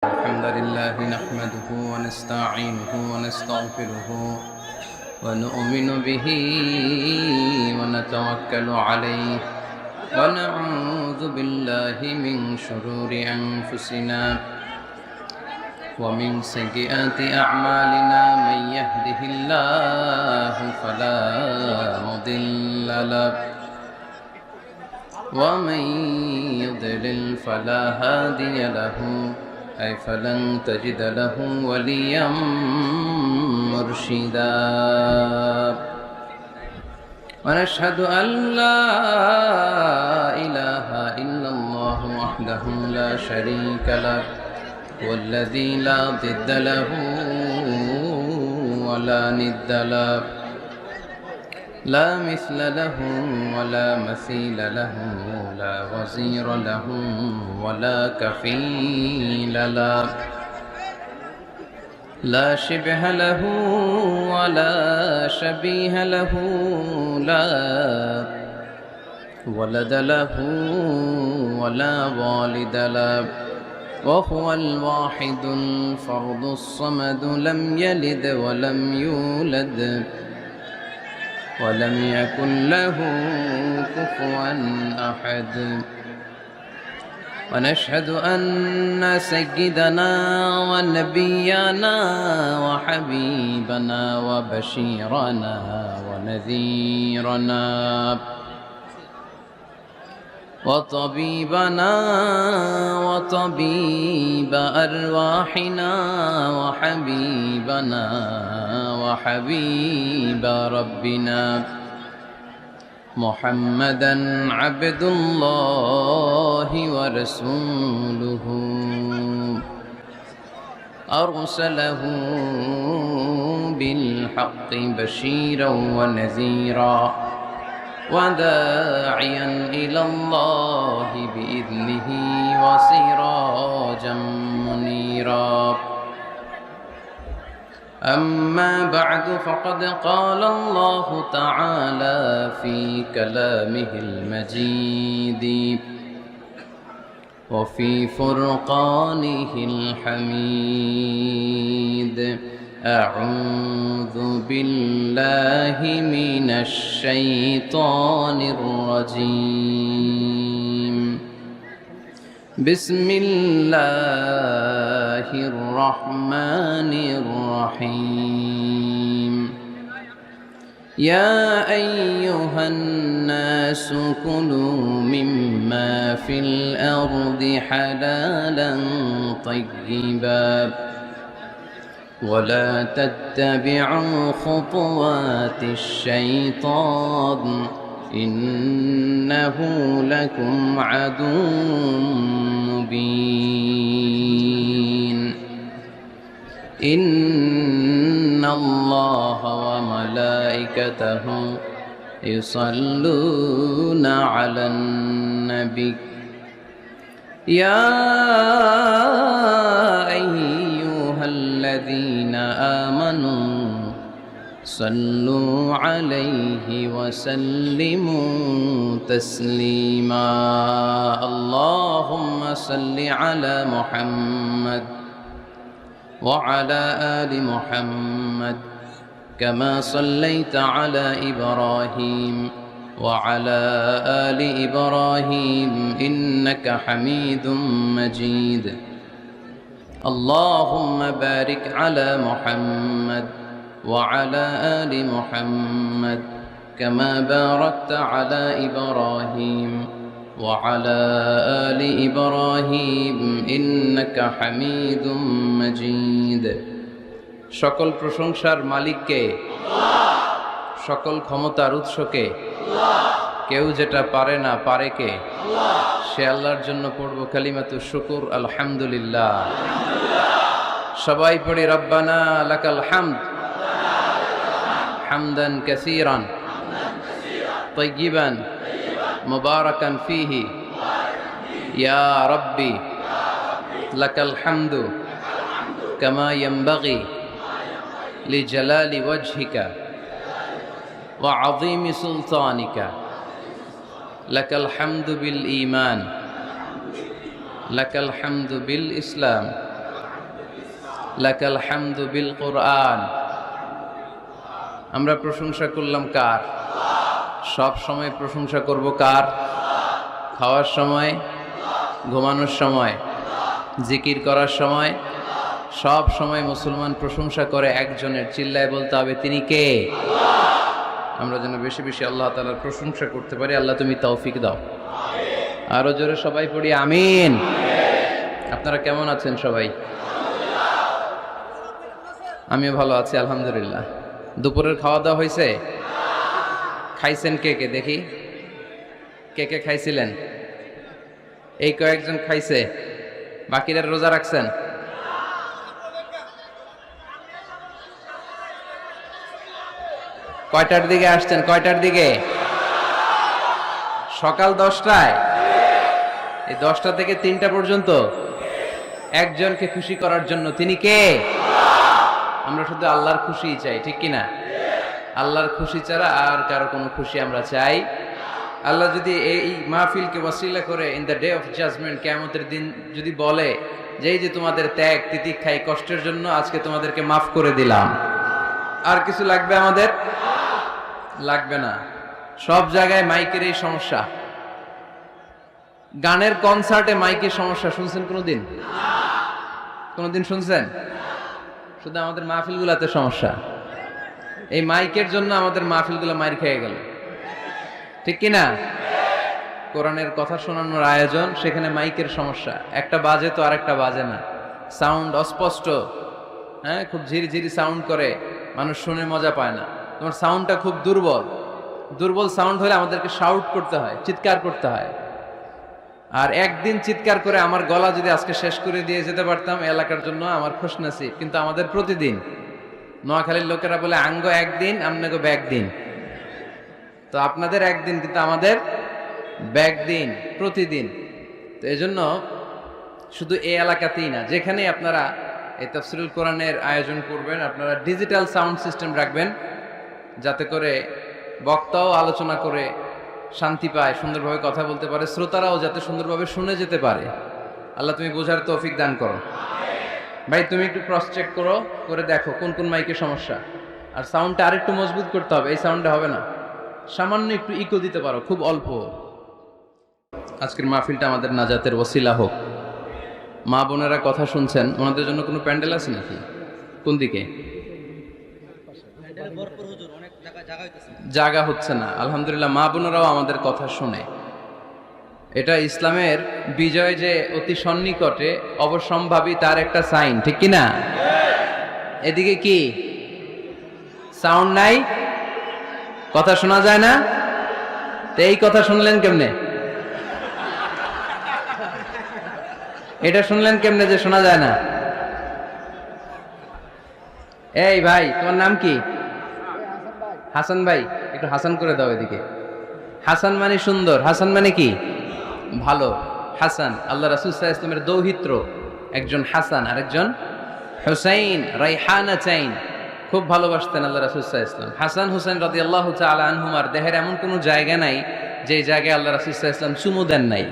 الحمد لله نحمده ونستعينه ونستغفره ونؤمن به ونتوكل عليه ونعوذ بالله من شرور أنفسنا ومن سيئات أعمالنا من يهده الله فلا مضل له ومن يضلل فلا هادي له أي فلن تجد له وليا مرشدا ونشهد أن لا إله إلا الله وحده لا شريك له والذي لا ضد له ولا ند له لا مثل له ولا مثيل له لا وزير له ولا كفيل له لا شبه له ولا شبيه له لا ولد له ولا والد له وهو الواحد الفرد الصمد لم يلد ولم يولد ولم يكن له كفوا أحد ونشهد أن سيدنا ونبينا وحبيبنا وبشيرنا ونذيرنا وطبيبنا وطبيب أرواحنا وحبيبنا وحبيب ربنا محمدا عبد الله ورسوله أرسله بالحق بشيرا ونذيرا وداعيا إلى الله بإذنه وسراجا منيرا أما بعد فقد قال الله تعالى في كلامه المجيد وفي فرقانه الحميد أعوذ بالله من الشيطان الرجيم بسم الله الرحمن الرحيم يا أيها الناس كلوا مما في الأرض حلالا طيبا ولا تتبعوا خطوات الشيطان إنه لكم عدو مبين إن الله وملائكته يصلون على النبي يا أيها الذين آمنوا صلوا عليه وسلموا تسليما اللهم صل على محمد وعلى آل محمد كما صليت على إبراهيم وعلى آل إبراهيم إنك حميد مجيد اللهم بارك على محمد وعلى آل محمد كما باركت على إبراهيم وعلى آل إبراهيم إنك حميد مجيد সকল প্রশংসার মালিককে সকল ক্ষমতার উৎসকে কেউ যেটা পারে না পারে কে সে আল্লাহর জন্য পড়ব কালিমাতু শুকুর আলহামদুলিল্লাহ সবাই পড়ি রব্বানা লাকাল হামদ হামদান কাসীরান তাইয়িবান মুবারাকান ফীহি ইয়া রাব্বি লাকাল হামদু কামা ইয়ানবাগি লিজালালি ওয়াজহিকা ওয়া আযীমি সুলতানিকা লাকাল হামদু বিল ঈমান লাকাল হামদু বিল ইসলাম লাকাল হামদু বিল কুরআন। আমরা প্রশংসা করলাম কার? সব সময় প্রশংসা করব কার? খাওয়ার সময়, ঘুমানোর সময়, জিকির করার সময়, সব সময় মুসলমান প্রশংসা করে একজনের। চিল্লায় বলতে হবে তিনি কে? আমরা যেন বেশি বেশি আল্লাহ তাআলার প্রশংসা করতে পারি। আল্লাহ তুমি তৌফিক দাও। আরো জোরে সবাই পড়ি আমিন। আপনারা কেমন আছেন সবাই? আমিও ভালো আছি আলহামদুলিল্লাহ। দুপুরের খাওয়া দাওয়া হয়েছে? খাইছেন কে কে দেখি? কে কে খাইছিলেন? এই কয়েকজন খাইছে, বাকিরা রোজা রাখছেন? কয়টার দিকে আসছেন? কয়টার দিকে? সকাল 10টায়। এই 10টা থেকে 3টা পর্যন্ত একজনকে খুশি করার জন্য। তিনি কে? আমরা শুধু আল্লাহর খুশি চাই, ঠিক কিনা? আল্লাহর খুশি ছাড়া আর কারো কোনো খুশি আমরা চাই? আল্লাহ যদি এই মাহফিলকে ওয়াসিলা করে in the day of judgement, কিয়ামতের দিন যদি বলে যে এই যে তোমাদের ত্যাগ তিতিক্ষাই কষ্টের জন্য আজকে তোমাদেরকে মাফ করে দিলাম, আর কিছু লাগবে আমাদের? লাগবে না। সব জায়গায় মাইকের এই সমস্যা। গানের কনসার্টে মাইকের সমস্যা শুনছেন কোনোদিন? কোনোদিন শুনছেন? শুধু আমাদের মাহফিলগুলাতে সমস্যা। এই মাইকের জন্য আমাদের মাহফিলগুলো মাইর খেয়ে গেল, ঠিক কিনা? কোরআনের কথা শোনানোর আয়োজন, সেখানে মাইকের সমস্যা। একটা বাজে তো আরেকটা বাজে না, সাউন্ড অস্পষ্ট, হ্যাঁ, খুব ঝিরিঝিরি সাউন্ড করে, মানুষ শুনে মজা পায় না। তোমার সাউন্ডটা খুব দুর্বল। দুর্বল সাউন্ড হলে আমাদেরকে শাউট করতে হয়, চিৎকার করতে হয়। আর একদিন চিৎকার করে আমার গলা যদি আজকে শেষ করে দিয়ে যেতে পারতাম এলাকার জন্য আমার খুশনসিব। কিন্তু আমাদের প্রতিদিন, নোয়াখালীর লোকেরা বলে আঙ্গ একদিন আমনাগো ব্যাগ দিন। তো আপনাদের একদিন, কিন্তু আমাদের ব্যাগ দিন, প্রতিদিন। তো এজন্য শুধু এই এলাকাতেই না, যেখানেই আপনারা এই তাফসীরুল কোরআনের আয়োজন করবেন, আপনারা ডিজিটাল সাউন্ড সিস্টেম রাখবেন, যাতে করে বক্তাও আলোচনা করে শান্তি পায়, সুন্দরভাবে কথা বলতে পারে, শ্রোতারাও যাতে সুন্দরভাবে শুনে যেতে পারে। আল্লাহ তুমি বোঝার তৌফিক দান করো। ভাই তুমি একটু ক্রস চেক করো, করে দেখো কোন কোন মাইকে সমস্যা। আর সাউন্ডটা আরেকটু মজবুত করতে হবে, এই সাউন্ডটা হবে না। সামান্য একটু ইকো দিতে পারো, খুব অল্প। আজকের মাহফিলটা আমাদের নাজাতের ওসিলা হোক। মা বোনেরা কথা শুনছেন, ওনাদের জন্য কোনো প্যান্ডেল আছে নাকি? কোন দিকে? জায়গা হচ্ছে না। আলহামদুলিল্লাহ, মা বোনেরাও আমাদের কথা শুনে। এটা ইসলামের বিজয় যে অতি সন্নিকটে, অবশ্যম্ভাবী, তার একটা সাইন, ঠিক কিনা? এদিকে কি সাউন্ড নাই, কথা শোনা যায় না? তো এই কথা শুনলেন কেমনে? এটা শুনলেন কেমনে যে শোনা যায় না? এই ভাই, তোমার নাম কি? হাসান ভাই, একটু হাসান করে দাও এদিকে। হাসান মানে সুন্দর, হাসান মানে কি? ভালো। হাসান আল্লাহ রাসূল সাল্লাল্লাহু আলাইহি ওয়াসাল্লামের দৌহিত্র, একজন হাসান আর একজন হুসাইন, রাইহানা চাইন, খুব ভালোবাসতেন আল্লাহ রাসূল সাল্লাল্লাহু আলাইহি ওয়াসাল্লাম। হাসান হুসাইন রাদিয়াল্লাহু তাআলা আনহুমার দেহের এমন কোনো জায়গা নাই যে জায়গায় আল্লাহ রাসূল সাল্লাল্লাহু আলাইহি ওয়াসাল্লাম চুমু দেন নাই।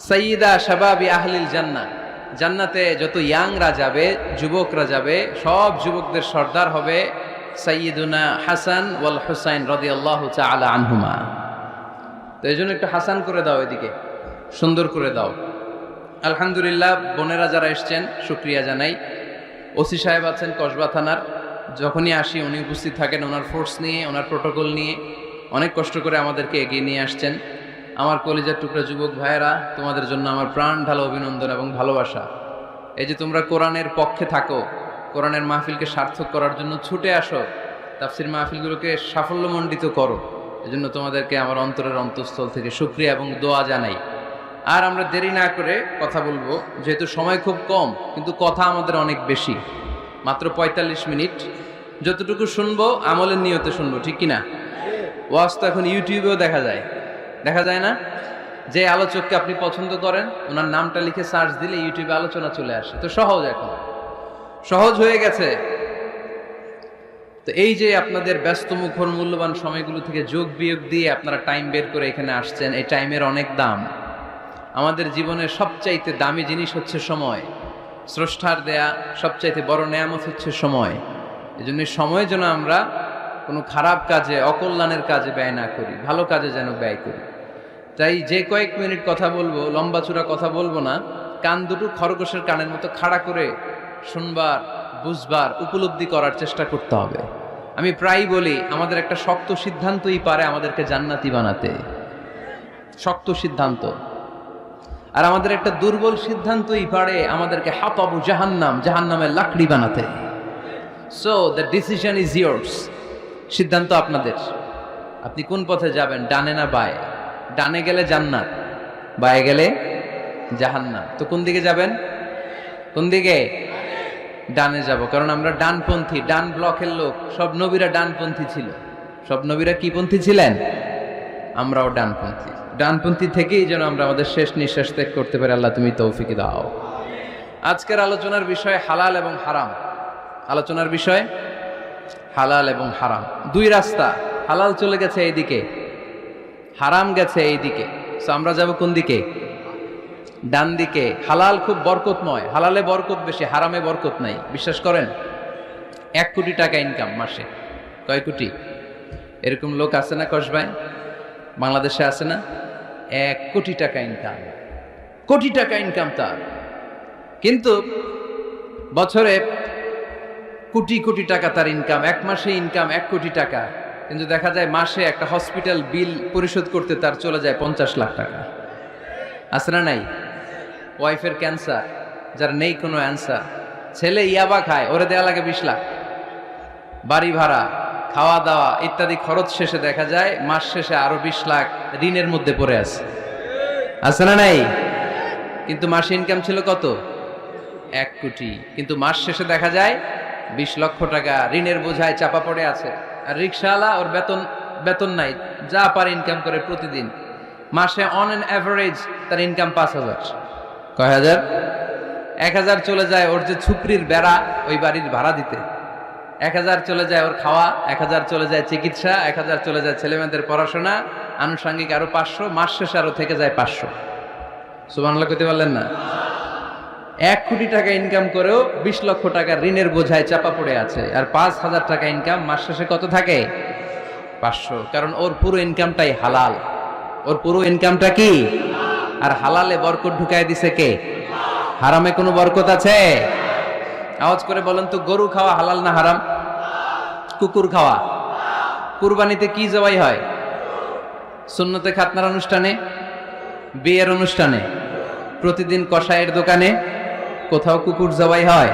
সাইয়্যিদা শাবাবি আহলিল জান্নাহ, জান্নাতে যত ইয়াংরা যাবে, যুবকরা যাবে, সব যুবকদের সর্দার হবে সাইয়্যিদুনা হাসান ওয়াল হুসাইন রাদিয়াল্লাহু তাআলা আনহুমা। তো এই জন্য একটু হাসান করে দাও, এদিকে সুন্দর করে দাও। আলহামদুলিল্লাহ, বোনেরা যারা এসছেন শুকরিয়া জানাই। ওসি সাহেব আছেন কসবা থানার, যখনই আসি উনি উপস্থিত থাকেন ওনার ফোর্স নিয়ে, ওনার প্রোটোকল নিয়ে, অনেক কষ্ট করে আমাদেরকে এগিয়ে নিয়ে আসছেন। আমার কলিজার টুকরা যুবক ভাইয়েরা, তোমাদের জন্য আমার প্রাণ ঢালা অভিনন্দন এবং ভালোবাসা। এই যে তোমরা কোরআনের পক্ষে থাকো, কোরআনের মাহফিলকে সার্থক করার জন্য ছুটে আসো, তাফসির মাহফিলগুলোকে সাফল্যমণ্ডিত করো, এজন্য তোমাদেরকে আমার অন্তরের অন্তঃস্থল থেকে শুকরিয়া এবং দোয়া জানাই। আর আমরা দেরি না করে কথা বলবো, যেহেতু সময় খুব কম কিন্তু কথা আমাদের অনেক বেশি, মাত্র 45 মিনিট। যতটুকু শুনবো আমলের নিয়তে শুনবো, ঠিক কিনা? ওয়াজ তো এখন ইউটিউবেও দেখা যায়, দেখা যায় না? যে আলোচককে আপনি পছন্দ করেন, ওনার নামটা লিখে সার্চ দিলে ইউটিউবে আলোচনা চলে আসে। তো সহজ, এখন সহজ হয়ে গেছে। তো এই যে আপনাদের ব্যস্ত মুখর মূল্যবান সময়গুলো থেকে যোগ বিয়োগ দিয়ে আপনারা টাইম বের করে এখানে আসছেন, এই টাইমের অনেক দাম। আমাদের জীবনের সবচাইতে দামি জিনিস হচ্ছে সময়। স্রষ্টার দেয়া সবচাইতে বড় নেয়ামত হচ্ছে সময়। এজন্য সময় যেন আমরা কোনো খারাপ কাজে, অকল্যাণের কাজে ব্যয় না করি, ভালো কাজে যেন ব্যয় করি। তাই যে কয়েক মিনিট কথা বলবো, লম্বা চূড়া কথা বলবো না, কান দুটো খরগোশের কানের মতো খাড়া করে শুনবার, বুঝবার, উপলব্ধি করার চেষ্টা করতে হবে। আমি প্রায়ই বলি, আমাদের একটা শক্ত সিদ্ধান্তই পারে আমাদেরকে জান্নাতি বানাতে, শক্ত সিদ্ধান্ত। আর আমাদের একটা দুর্বল সিদ্ধান্তই পারে আমাদেরকে হাতাবু জাহান্নাম, জাহান্নামের লাকড়ি বানাতে। So the decision is years. সিদ্ধান্ত আপনাদের। আপনি কোন পথে যাবেন, ডানে না বায়ে? ডানে গেলে জান্নাত, বায়ে গেলে জাহান্নাম। তো কোন দিকে যাবেন? কোন দিকে? ডানে যাব, কারণ আমরা ডানপন্থী, ডান ব্লকের লোক। সব নবীরা ডানপন্থী ছিল। সব নবীরা কি পন্থী ছিলেন? আমরাও ডানপন্থী। ডানপন্থী থেকেই যেন আমরা আমাদের শেষ নিঃশ্বাস ত্যাগ করতে পারি। আল্লাহ তুমি তৌফিক দাও। আজকের আলোচনার বিষয় হালাল এবং হারাম। আলোচনার বিষয় হালাল এবং হারাম। দুই রাস্তা, হালাল চলে গেছে এইদিকে, হারাম গেছে এইদিকে। সো আমরা যাব কোন দিকে? ডান দিকে। হালাল খুব বরকতময়, হালালে বরকত বেশি, হারামে বরকত নাই। বিশ্বাস করেন? 1 কোটি টাকা ইনকাম মাসে। কয় কোটি? এরকম লোক আছে না কসবায়? বাংলাদেশে আছে না? 1 কোটি টাকা ইনকাম, কোটি টাকা ইনকাম তার। কিন্তু বছরে কোটি কোটি টাকা তার ইনকাম, 1 মাসে ইনকাম 1 কোটি টাকা। কিন্তু দেখা যায় মাসে একটা হসপিটাল বিল পরিশোধ করতে তার চলে যায় 50 লাখ টাকা। আছে না নাই? ওয়াইফের ক্যান্সার, যার নেই কোনো অ্যান্সার। ছেলে ইয়াবা খায়, ওরে দেয়া লাগে 20 লাখ। বাড়ি ভাড়া, খাওয়া দাওয়া ইত্যাদি খরচ শেষে দেখা যায় মাস শেষে আরো 20 লাখ ঋণের মধ্যে পড়ে আছে না নাই? কিন্তু মাসে ইনকাম ছিল কত? 1 কোটি। কিন্তু মাস শেষে দেখা যায় 20 লক্ষ টাকা ঋণের বোঝায় চাপা পড়ে আছে। আর রিক্সাওয়ালা, ওর বেতন নাই, যা পারে ইনকাম করে প্রতিদিন। মাসে অন অ্যান অ্যাভারেজ তার ইনকাম 5,000। কয় হাজার? 1,000 চলে যায় ওর যে ছুপড়ির বেড়া, ওই বাড়ির ভাড়া দিতে। 1,000 চলে যায় ওর খাওয়া, 1,000 চলে যায় চিকিৎসা, 1,000 চলে যায় ছেলেমেয়েদের পড়াশোনা, আনুষঙ্গিক আরো 500, মাস শেষে আরো থেকে যায় 500। সুবহানাল্লাহ কইতে পারলেন না? 1 কোটি টাকা ইনকাম করেও 20 লক্ষ টাকা ঋণের বোঝায় চাপা পড়ে আছে। আর 5,000 টাকা ইনকাম, মাস শেষে কত থাকে? 500। কারণ ওর পুরো ইনকামটাই হালাল। ওর পুরো ইনকামটা কি? আর হালালে বরকত ঢুকায় দিছে কে? হারামে কোনো বরকত আছে? আওয়াজ করে বলেন তো, গরু খাওয়া হালাল না হারাম? কুকুর খাওয়া? কুরবানিতে কি জবাই হয়? সুন্নতে খাতনার অনুষ্ঠানে, বিয়ের অনুষ্ঠানে, প্রতিদিন কসাইয়ের দোকানে, কোথাও কুকুর জবাই হয়?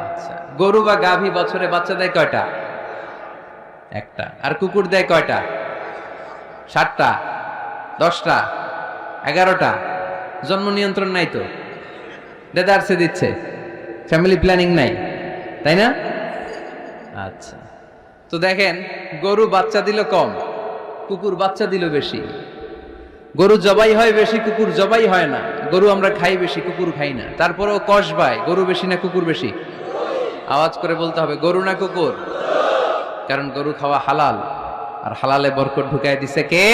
আচ্ছা, গরু বা গাভী বছরে বাচ্চা দেয় কয়টা? একটা। আর কুকুর দেয় কয়টা? 7টা, 10টা, 11টা। জন্ম নিয়ন্ত্রণ নাই তো, দেদারসে দিচ্ছে, ফ্যামিলি প্ল্যানিং নাই, তাই না? আচ্ছা, তো দেখেন, গরু বাচ্চা দিল কম, কুকুর বাচ্চা দিল বেশি। গরু জবাই হয় বেশি, কুকুর জবাই হয় না। গরু আমরা খাই বেশি, কুকুর খাই না। তারপরেও কসবায় গরু বেশি না কুকুর বেশি? আওয়াজ করে বলতে হবে, গরু না কুকুর? কারণ গরু খাওয়া হালাল, আর হালালে বরকত ঢুকায় দিছে কে?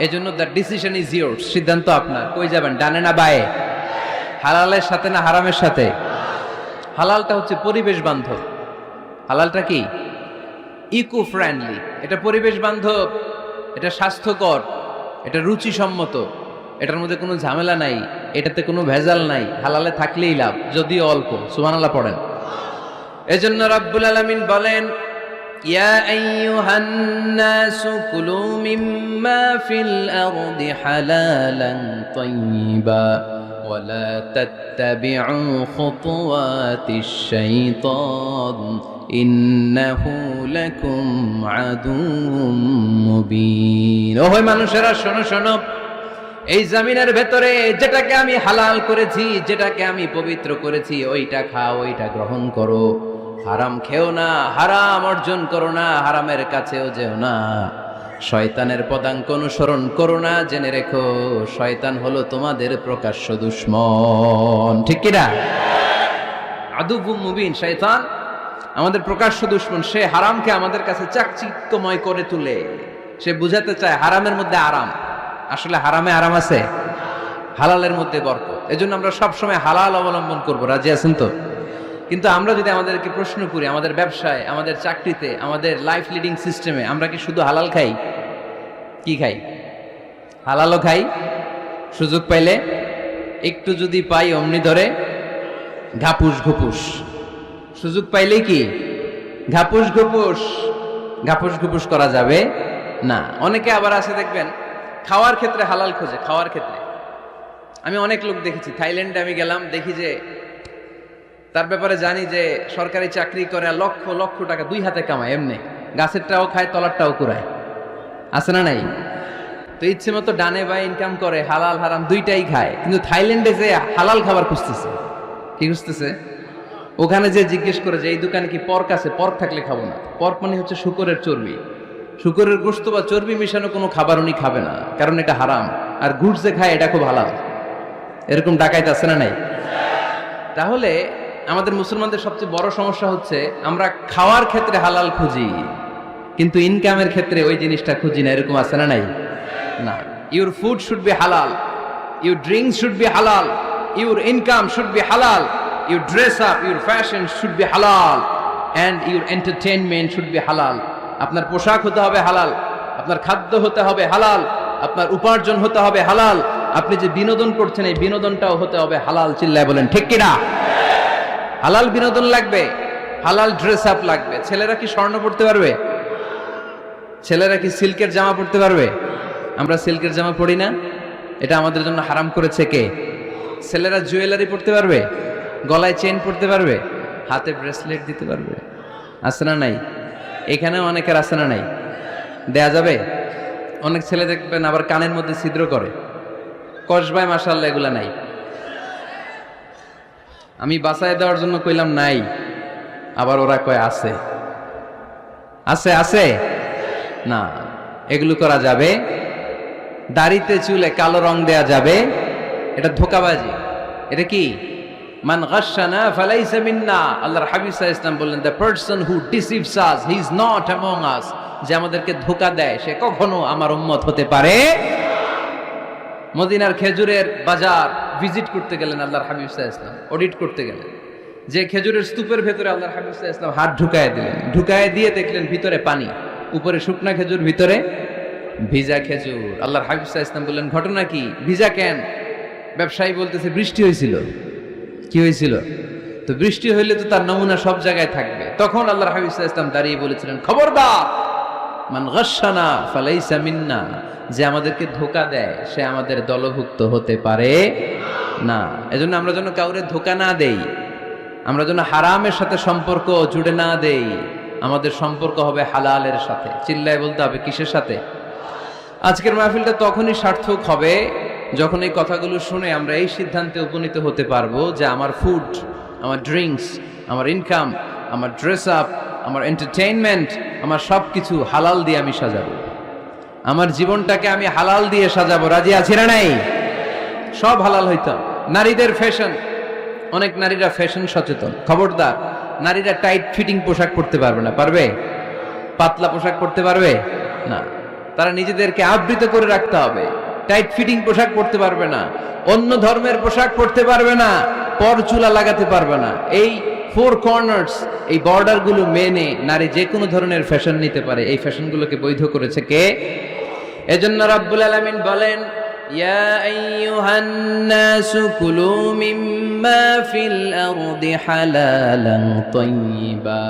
এজন্য দ্য ডিসিশন ইজ ইয়ার্স। সিদ্ধান্ত আপনার। কই যাবেন, ডানে না বায়ে? হালালের সাথে না হারামের সাথে? হালালটা হচ্ছে পরিবেশ বান্ধব। হালালটা কি? Eco friendly. এটা পরিবেশ বান্ধব, এটা স্বাস্থ্যকর, এটা রুচিসম্মত, এটার মধ্যে কোনো ঝামেলা নাই, এটাতে কোনো ভেজাল নাই। হালালে থাকলেই লাভ, যদিও অল্প। সুবহানাল্লাহ পড়েন। এজন্য রাব্বুল আলামিন বলেন, ইয়া আইয়ুহান নাসু কুলু মিম্মা ফিল আরদি হালালান তাইয়্যিবা ওয়া লা তাত্তাবিউ খুতুওয়াতিশ শাইতান ইন্নাহু লাকুম আদুউম মুবিন। ওহে মানুষেরা, শোনো শোনো, এই জমিনের ভেতরে যেটাকে আমি হালাল করেছি, যেটাকে আমি পবিত্র করেছি, ওইটা খাও, ওইটা গ্রহণ করো। হারাম খেও না, হারাম অর্জন করো না, হারামের কাছেও যেও না। শয়তানের পদাঙ্ক অনুসরণ করো না। জেনে রেখো, শয়তান হলো তোমাদের প্রকাশ্য দুশমন। ঠিক কিনা? আদুউম মুবিন। শয়তান আমাদের প্রকাশ্য দুশমন। সে হারামকে আমাদের কাছে চাকচিক্যময় করে তুলে। সে বুঝাতে চায় হারামের মধ্যে আরাম। আসলে হারামে আরাম আছে, হালালের মধ্যে বরকত। এজন্য আমরা সবসময় হালাল অবলম্বন করব, রাজি আছেন তো? কিন্তু আমরা যদি আমাদেরকে প্রশ্ন করি, আমাদের ব্যবসায়, আমাদের চাকরিতে, আমাদের লাইফ লিডিং সিস্টেমে আমরা কি শুধু হালাল খাই? কি খাই? হালালও খাই, সুযোগ পাইলে একটু যদি পাই অমনি ধরে ঘাপুস ঘুপুস, সুযোগ পাইলেই কি ঘাপুস ঘুপুস, ঘাপুস ঘুপুস করা যাবে না। অনেকে আবার আছে দেখবেন খাওয়ার ক্ষেত্রে হালাল খোঁজে। খাওয়ার ক্ষেত্রে আমি অনেক লোক দেখেছি, থাইল্যান্ডে আমি গেলাম, দেখি যে তার ব্যাপারে জানি যে সরকারি চাকরি করে, লক্ষ লক্ষ টাকা দুই হাতে কামায়, এমনি গাছেরটাও খায় তলারটাও কুড়ায়, আছে না নাই? তো ইচ্ছে মতো ডানে বা ইনকাম করে, হালাল হারাম দুইটাই খায়। কিন্তু থাইল্যান্ডে যে হালাল খাবার খুঁজতেছে, কি খুঁজতেছে? ওখানে যে জিজ্ঞেস করে যে এই দোকানে কি পর্ক আছে, পর্ক থাকলে খাবো না। পর্ক মানে হচ্ছে শুকরের চর্বি, শুকরের গোশত বা চর্বি মিশানো কোনো খাবার উনি খাবে না, কারণ এটা হারাম। আর ঘুষ যে খায় এটা খুব হালাল। এরকম ডাকাইত আছে না নাই? তাহলে আমাদের মুসলমানদের সবচেয়ে বড় সমস্যা হচ্ছে আমরা খাওয়ার ক্ষেত্রে হালাল খুঁজি, কিন্তু ইনকামের ক্ষেত্রে ওই জিনিসটা খুঁজি না। এরকম আছে না নাই? না, your food should be halal, your drinks should be halal, your income should be halal, your dress up, your fashion should be halal, and your entertainment should be halal. আপনার পোশাক হতে হবে হালাল, আপনার খাদ্য হতে হবে হালাল, আপনার উপার্জন হতে হবে হালাল, আপনি যে বিনোদন করছেন এই বিনোদনটাও হতে হবে হালাল। চিল্লায় বলেন ঠিক কিনা? হালাল বিনোদন লাগবে, হালাল ড্রেস আপ লাগবে। ছেলেরা কি স্বর্ণ পড়তে পারবে? ছেলেরা কি সিল্কের জামা পড়তে পারবে? আমরা সিল্কের জামা পড়ি না, এটা আমাদের জন্য হারাম করেছে কে? ছেলেরা জুয়েলারি পড়তে পারবে? গলায় চেন পড়তে পারবে? হাতে ব্রেসলেট দিতে পারবে? আছে না নাই? এখানেও অনেকের আছে না নাই? দেয়া যাবে? অনেক ছেলে দেখবেন আবার কানের মধ্যে ছিদ্র করে, কসবায়, মাশাআল্লাহ এগুলা নাই। আমি বাঁচায় দেওয়ার জন্য কইলাম নাই, আবার ওরা কয় আছে। আছে আছে না, এগুলো করা যাবে? দাড়িতে চুলে কালো রং দেয়া যাবে? এটা ধোঁকাবাজি। এটা কি? মান গাশশানা ফালাইসা মিন্না। আল্লাহর হাবিব সাল্লাল্লাহু আলাইহি ওয়াসাল্লাম বললেন, the person who deceives us he is not among আস। যে আমাদেরকে ধোঁকা দেয় সে কখনো আমার উম্মত হতে পারে। মদিনার খেজুরের বাজার ভিজিট করতে গেলেন আল্লাহর হাবিব সাল্লাল্লাহু আলাইহি ওয়াসাল্লাম, অডিট করতে গেলেন। যে খেজুরের স্তূপের ভেতরে আল্লাহর হাবিব সাল্লাল্লাহু আলাইহি ওয়াসাল্লাম হাত ঢুকায় দিলেন, ঢুকায় দিয়ে দেখলেন ভিতরে পানি, উপরে শুকনা খেজুর, ভিতরে ভিজা খেজুর। আল্লাহর হাবিব সাল্লাল্লাহু আলাইহি ওয়াসাল্লাম বললেন, ঘটনা কি? ভিজা কেন? ব্যবসায়ী বলতেছে বৃষ্টি হয়েছিল। কি হয়েছিল? তো বৃষ্টি হইলে তো তার নমুনা সব জায়গায় থাকবে। তখন আল্লাহর হাবিব সাল্লাল্লাহু আলাইহি ওয়াসাল্লাম দাঁড়িয়ে বলেছিলেন, খবরদার, মান গাশশানা ফালাইসা মিন্না। যে আমাদেরকে ধোঁকা দেয় সে আমাদের দলভুক্ত হতে পারে না। এজন্য আমরা যেন কাউরে ধোঁকা না দেই, আমরা যেন হারামের সাথে সম্পর্ক জুড়ে না দেই। আমাদের সম্পর্ক হবে হালালের সাথে। চিল্লায় বলতে হবে কিসের সাথে? আজকের মাহফিলটা তখনই সার্থক হবে যখন এই কথাগুলো শুনে আমরা এই সিদ্ধান্তে উপনীত হতে পারবো যে আমার ফুড, আমার ড্রিঙ্কস, আমার ইনকাম, আমার ড্রেস আপ, আমার এন্টারটেইনমেন্ট, আমার সব কিছু হালাল দিয়ে আমি সাজাবো। আমার জীবনটাকে আমি হালাল দিয়ে সাজাবো। রাজি আছি না নাই? সব হালাল হইতো। নারীদের ফ্যাশন, অনেক নারীরা ফ্যাশন সচেতন। খবরদার, নারীরা টাইট ফিটিং পোশাক পরতে পারবে না। পারবে? পাতলা পোশাক পরতে পারবে না। তারা নিজেদেরকে আবৃত করে রাখতে হবে। টাইট ফিটিং পোশাক পরতে পারবে না, অন্য ধর্মের পোশাক পরতে পারবে না, পর চুলা লাগাতে পারবে না। এই ফোর কর্নার্স, এই বর্ডার গুলো মেনে নারী যে কোনো ধরনের ফ্যাশন নিতে পারে। এই ফ্যাশনগুলোকে বৈধ করেছে কে? এজন্য রাব্বুল আলামিন বলেন, ইয়া আইয়ুহান নাসু কুলু মিম্মা ফিল আরদি হালালান তাইয়্যিবা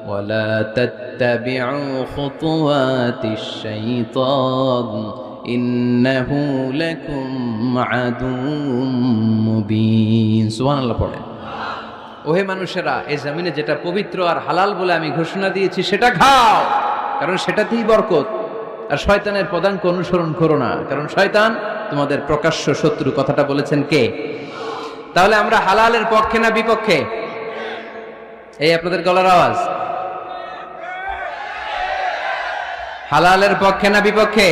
ওয়া লা তাত্তাবিউ খুতুওয়াতিশ শাইতান ইন্নাহু লাকুম আদুউম মুবিন। সুবহানাল্লাহ পড়েন। ওহে মানুষেরা, এই জমিনে যেটা পবিত্র আর হালাল বলে আমি ঘোষণা দিয়েছি সেটা খাও, কারণ সেটাতেই বরকত। আর শয়তানের পদাঙ্ক অনুসরণ করো না, কারণ শয়তান তোমাদের প্রকাশ্য শত্রু। কথাটা বলেছেন কে? তাহলে আমরা হালালের পক্ষে না বিপক্ষে? এই আপনাদের গলার আওয়াজ। হালালের পক্ষে না বিপক্ষে?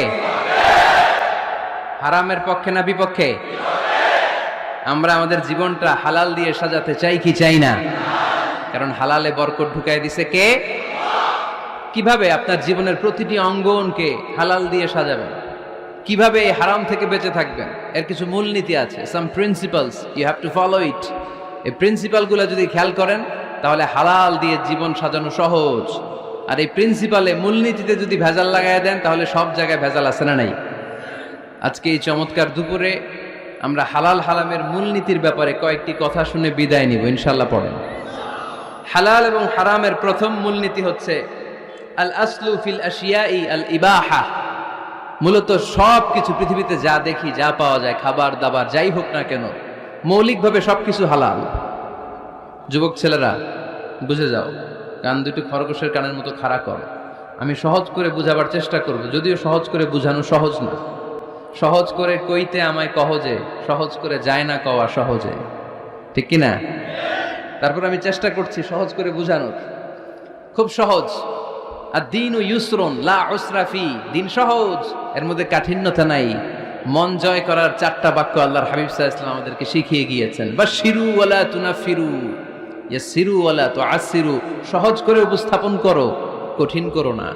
হারামের পক্ষে না বিপক্ষে? আমরা আমাদের জীবনটা হালাল দিয়ে সাজাতে চাই কি চাই না? কারণ হালালে বরকত ঢুকায় দিছে কে? কিভাবে আপনার জীবনের প্রতিটি অঙ্গনকে হালাল দিয়ে সাজাবেন? কিভাবে এই হারাম থেকে বেঁচে থাকবেন এর কিছু মূলনীতি আছে, some principles, you have to follow it. এই প্রিন্সিপালগুলো যদি খেয়াল করেন তাহলে হালাল দিয়ে জীবন সাজানো সহজ। আর এই প্রিন্সিপালে মূলনীতিতে যদি ভেজাল লাগাই দেন তাহলে সব জায়গায় ভেজাল আছে না নাই? আজকে এই চমৎকার দুপুরে আমরা হালাল হারামের মূলনীতির ব্যাপারে কয়েকটি কথা শুনে বিদায় নিব ইনশাআল্লাহ। পড়েন। হালাল এবং হারামের প্রথম মূলনীতি হচ্ছে আল আসলু ফিল আশিয়াই আল ইবাহা। মূলত সব কিছু পৃথিবীতে যা দেখি, যা পাওয়া যায়, খাবার দাবার যাই হোক না কেন, মৌলিকভাবে সবকিছু হালাল। যুবক ছেলেরা বুঝে যাও, কান দুটো খরগোশের কানের মতো খাড়া কর। আমি সহজ করে বুঝাবার চেষ্টা করব, যদিও সহজ করে বুঝানো সহজ না। সহজ করে কইতে আমায় কহজে, সহজ করে যায় না কওয়া সহজে, ঠিক কিনা? তারপর আমি চেষ্টা করছি সহজ করে বুঝানোর। খুব সহজ। আর দিন ও ইউসরুন লা উসরা ফি, দিন সহজ, এর মধ্যে কাঠিন্যতা নাই। মন জয় করার 4টা বাক্য আল্লাহর হাবিব সাল্লাল্লাহু আলাইহি ওয়াসাল্লাম আমাদেরকে শিখিয়ে গিয়েছেন। বাশিরু ওয়ালা তুনাফিরু, ইয়াসিরু ওয়ালা তুআসিরু। সহজ করে উপস্থাপন করো, কঠিন করো না।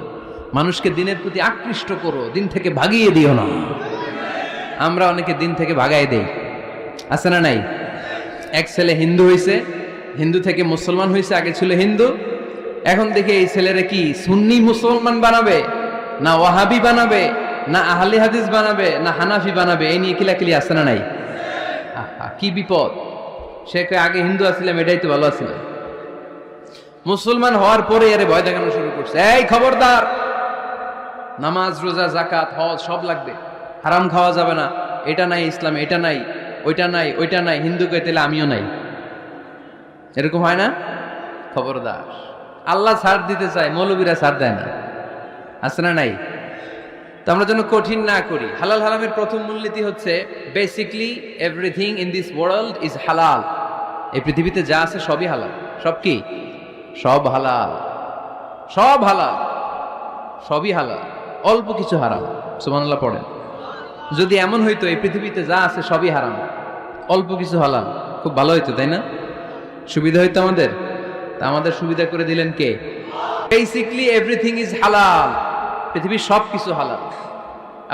মানুষকে দিনের প্রতি আকৃষ্ট করো, দিন থেকে ভাগিয়ে দিও না। আমরা অনেকে দিন থেকে ভাগাই দেই, আছে না নাই? এক ছেলে হিন্দু হইছে, হিন্দু থেকে মুসলমান হইছে, আগে ছিল হিন্দু, এখন দেখে এই ছেলেরে কি সুন্নি মুসলমান বানাবে, না ওয়াহাবি বানাবে, না আহলে হাদিস বানাবে, না হানাফি বানাবে, এই নিয়ে কিলাকিলি, আছে না নাই? কি বিপদ! সে আগে হিন্দু আসছিলাম, এটাই তো ভালো আছিল। মুসলমান হওয়ার পরে এর ভয় দেখানো শুরু করছে, এই খবরদার, নামাজ রোজা জাকাত হজ সব লাগবে, হারাম খাওয়া যাবে না, এটা নাই ইসলামে, এটা নাই, ওইটা নাই, ওইটা নাই, হিন্দু কে তাহলে আমিও নাই। এরকম হয় না? খবরদার, আল্লাহ ছাড় দিতে চায়, মৌলবীরা ছাড় দেয় না, আছে না নাই? তো আমরা যেন কঠিন না করি। হালাল হারামের প্রথম মূলনীতি হচ্ছে basically everything in this world is হালাল। এই পৃথিবীতে যা আছে সবই হালাল। সব কি? সব হালাল, সব হালাল, সবই হালাল, অল্প কিছু হারাম। সুবহানাল্লাহ পড়েন। যদি এমন হইতো এই পৃথিবীতে যা আছে সবই হারাম, অল্প কিছু হালাল, খুব ভালো হইতো, তাই না? সুবিধা হইতো আমাদের। তা আমাদের সুবিধা করে দিলেন কে? বেসিকলি এভরিথিং ইজ হালাল, পৃথিবীর সব কিছু হালাল।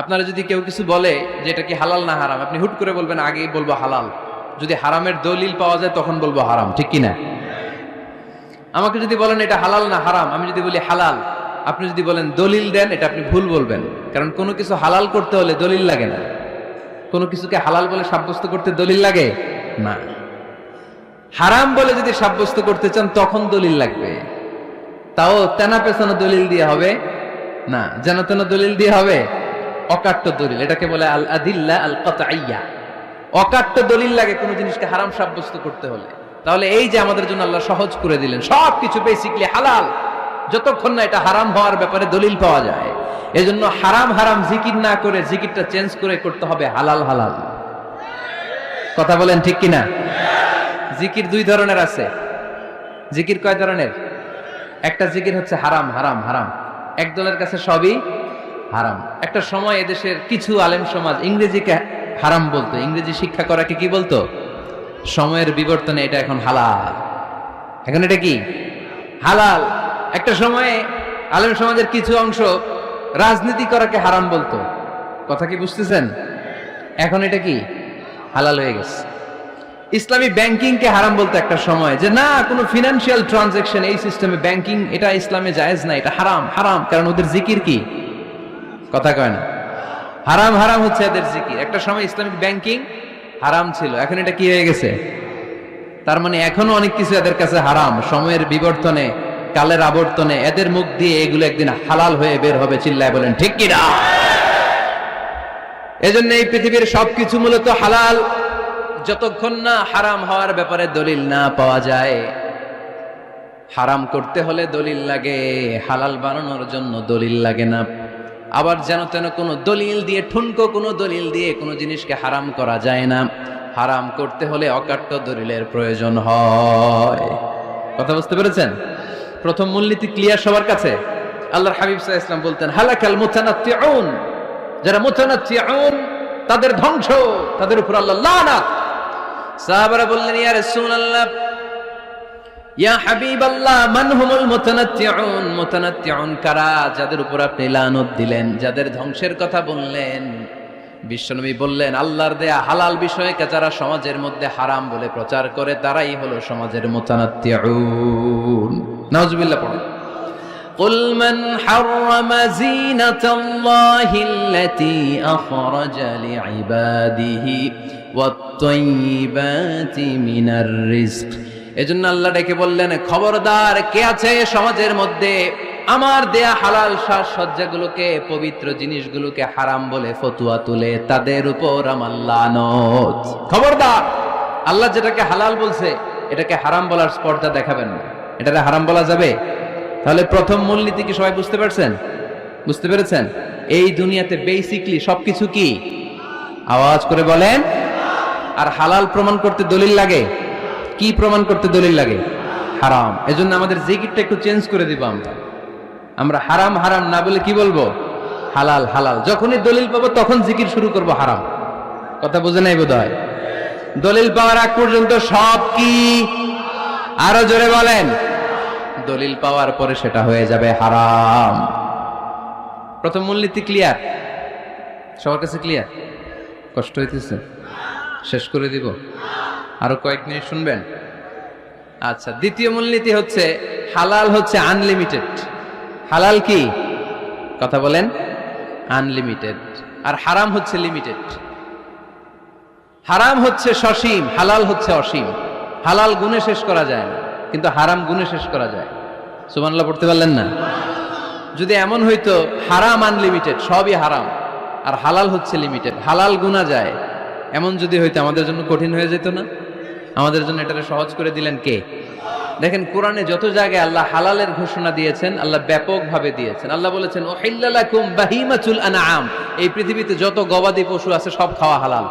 আপনারা যদি কেউ কিছু বলে যে এটা কি হালাল না হারাম, আপনি হুট করে বলবেন আগে বলবো হালাল, যদি হারামের দলিল পাওয়া যায় তখন বলবো হারাম, ঠিক কিনা? আমাকে যদি বলেন এটা হালাল না হারাম, আমি যদি বলি হালাল, আপনি যদি বলেন দলিল দেন, এটা আপনি ভুল বলবেন। কারণ কোনো কিছু হালাল করতে হলে দলিল লাগে না। কোনো কিছুকে হালাল বলে সাব্যস্ত করতে দলিল লাগে না। হারাম বলে যদি সাব্যস্ত করতে চান তখন দলিল লাগবে, তাও তেনা পেছানো দলিল দিয়ে হবে না, যেন তেন দলিল দিয়ে হবে, অকাট্য দলিল। এটাকে বলে আল আদিল্লা আল কাতঈয়া। অকাট্য দলিল লাগে কোনো জিনিসকে হারাম সাব্যস্ত করতে হলে। তাহলে এই যে আমাদের জন্য আল্লাহ সহজ করে দিলেন, সবকিছু বেসিকলি হালাল, যতক্ষণ না এটা হারাম হওয়ার ব্যাপারে দলিল পাওয়া যায়। এজন্য হারাম হারাম জিকির না করে জিকিরটা চেঞ্জ করে করতে হবে হালাল হালাল। কথা বলেন ঠিক কিনা? জিকির 2 ধরনের আছে। জিকির কয় ধরনের? একটা জিকির হচ্ছে হারাম হারাম হারাম, একদলের কাছে সবই হারাম। একটা সময় এদেশের কিছু আলেম সমাজ ইংরেজিকে হারাম বলতো, ইংরেজি শিক্ষা করাকে কি বলতো? সময়ের বিবর্তনে এটা এখন হালাল। এখন এটা কি হালাল। একটা সময়ে আলেম সমাজের কিছু অংশ রাজনীতি করাকে হারাম বলতো, কথা কি বুঝতেছেন? এখন এটা কি হালাল হয়ে গেছে। ইসলামী ব্যাংকিংকে হারাম বলতো একটা সময়, যে না কোনো ফিনান্সিয়াল ট্রানজাকশন এই সিস্টেমে ব্যাংকিং এটা ইসলামে জায়েজ না, এটা হারাম হারাম। কারণ ওদের জিকির কি? কথা কয় না। হারাম হারাম হচ্ছে এদের জিকির। একটা সময় ইসলামিক ব্যাংকিং হারাম ছিল, এখন এটা কি হয়ে গেছে? তার মানে এখনো অনেক কিছু এদের কাছে হারাম। সময়ের বিবর্তনে, কালের আবর্তনে এদের মুখ দিয়ে এগুলো একদিন হালাল হয়ে বের হবে। চিল্লায় বলেন ঠিক কিনা? এজন্য এই পৃথিবীর সবকিছু মূলত হালাল, যতক্ষণ না হারাম হওয়ার ব্যাপারে দলিল না পাওয়া যায়। হারাম করতে হলে দলিল লাগে, হালাল বানানোর জন্য দলিল লাগে না। আবার যেন তেন কোনো দলিল দিয়ে, ঠুনকো কোনো দলিল দিয়ে কোনো জিনিসকে হারাম করা যায় না। হারাম করতে হলে অকাট্য দলিলের প্রয়োজন হয়। কথা বুঝতে পেরেছেন? প্রথম মূলনীতি ক্লিয়ার সবার কাছে? আল্লাহর হাবিব সাল্লাল্লাহু আলাইহি ওয়াসাল্লাম বলতেন হালাকাল মুতানাত্তিউন, যারা মুতানাত্তিউন তাদের ধ্বংস, তাদের উপর আল্লাহ লানাত। সাহাবারা বললেন ইয়া রাসূলুল্লাহ, ইয়া হাবিবাল্লাহ, মান হুমুল মুতানাত্তিউন? মুতানাত্তিউন কারা যাদের উপর আপনি লানত দিলেন, যাদের ধ্বংসের কথা বললেন? বিশ্বনবী বললেন, আল্লাহর দেয়া হালাল বিষয়কে যারা সমাজের মধ্যে হারাম বলে প্রচার করে তারাই হলো সমাজের মুতানাত্তিউন। নাউজুবিল্লাহ পড়েন। قل من حرم زينة الله التي أخرج لعباده والطيبات من الرزق। এজন্য আল্লাহ ডেকে বললেন, খবরদার, কে আছে সমাজের মধ্যে আমার দেয়া হালাল সাজসজ্জাগুলোকে, পবিত্র জিনিসগুলোকে হারাম বলে ফতুয়া তুলে, তাদের উপর আমার লানত। খবরদার, আল্লাহ যেটাকে হালাল বলছে এটাকে হারাম বলার স্পর্ধা দেখাবেন না। এটাকে হারাম বলা যাবে? তাহলে প্রথম মূলনীতি কি সবাই বুঝতে পারছেন? বুঝতে পেরেছেন? এই দুনিয়াতে বেসিকলি সবকিছু কি? আওয়াজ করে বলেন। আর হালাল প্রমাণ করতে দলিল লাগে। কি প্রমাণ করতে দলিল লাগে? হারাম। এজন্য আমাদের জিকিরটা একটু চেঞ্জ করে দিব। আমরা হারাম হারাম না বলে কি বলবো? হালাল হালাল। যখনই দলিল পাবো তখন জিকির শুরু করব হারাম। কথা বুঝে নাই বোধহয়? দলিল পাওয়ার আগ পর্যন্ত সব কি? আরো জোরে বলেন। দলিল পাওয়ার পরে সেটা হয়ে যাবে হারাম। প্রথম মূলনীতি ক্লিয়ার? সবার কাছে ক্লিয়ার? কষ্ট হইতেছে? শেষ করে দিব? আরো কয়েক মিনিট শুনবেন? আচ্ছা, দ্বিতীয় মূলনীতি হচ্ছে হালাল হচ্ছে আনলিমিটেড। হালাল কি? কথা বলেন। আনলিমিটেড। আর হারাম হচ্ছে লিমিটেড। হারাম হচ্ছে সসীম, হালাল হচ্ছে অসীম। হালাল গুণে শেষ করা যায় না, কিন্তু হারাম গুণে শেষ করা যায়। সুবহানাল্লাহ পড়তে পারলেন না? যদি এমন হইতো হারাম আনলিমিটেড, সবই হারাম, আর হালাল হচ্ছে লিমিটেড, হালাল গুণা যায়, এমন যদি হইতো আমাদের জন্য কঠিন হয়ে যেত না? আমাদের জন্য এটাকে সহজ করে দিলেন কে? দেখেন, কোরআনে যত জায়গায় আল্লাহ হালালের ঘোষণা দিয়েছেন, আল্লাহ ব্যাপকভাবে দিয়েছেন। আল্লাহ বলেছেন, উহিল্লা লাকুম বাহিমাতুল আনআম, এই পৃথিবীতে যত গবাদি পশু আছে সব খাওয়া হালাল,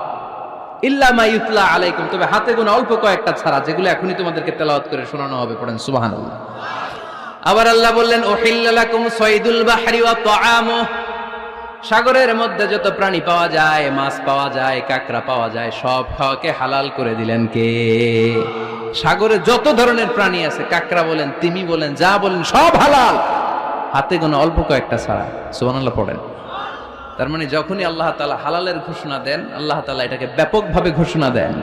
ইল্লা মা ইউতলা আলাইকুম, তবে হাতে গোনা অল্প কয়েকটা ছাড়া, যেগুলো এখনই তোমাদেরকে তেলাওয়াত করে শোনানো হবে। পড়েন সুবহানাল্লাহ। আবার আল্লাহ বললেন, উহিল্লা লাকুম সাইদুল বাহরি ওয়া তাআমুহু, সাগরের মধ্যে যত প্রাণী পাওয়া যায়, মাছ পাওয়া যায়, কাঁকড়া পাওয়া যায়, সব খাওয়াকে হালাল করে দিলেন কে? সাগরে যত ধরনের প্রাণী আছে, কাঁকড়া বলেন, তিমি বলেন, যা বলেন, সব হালাল, হাতে গোনা অল্প কয়েকটা ছাড়া। সুবহানাল্লাহ পড়েন। তার মানে যখনই আল্লাহ তাআলা হালালের ঘোষণা দেন, আল্লাহ তাআলা এটাকে ব্যাপকভাবে ঘোষণা দেন।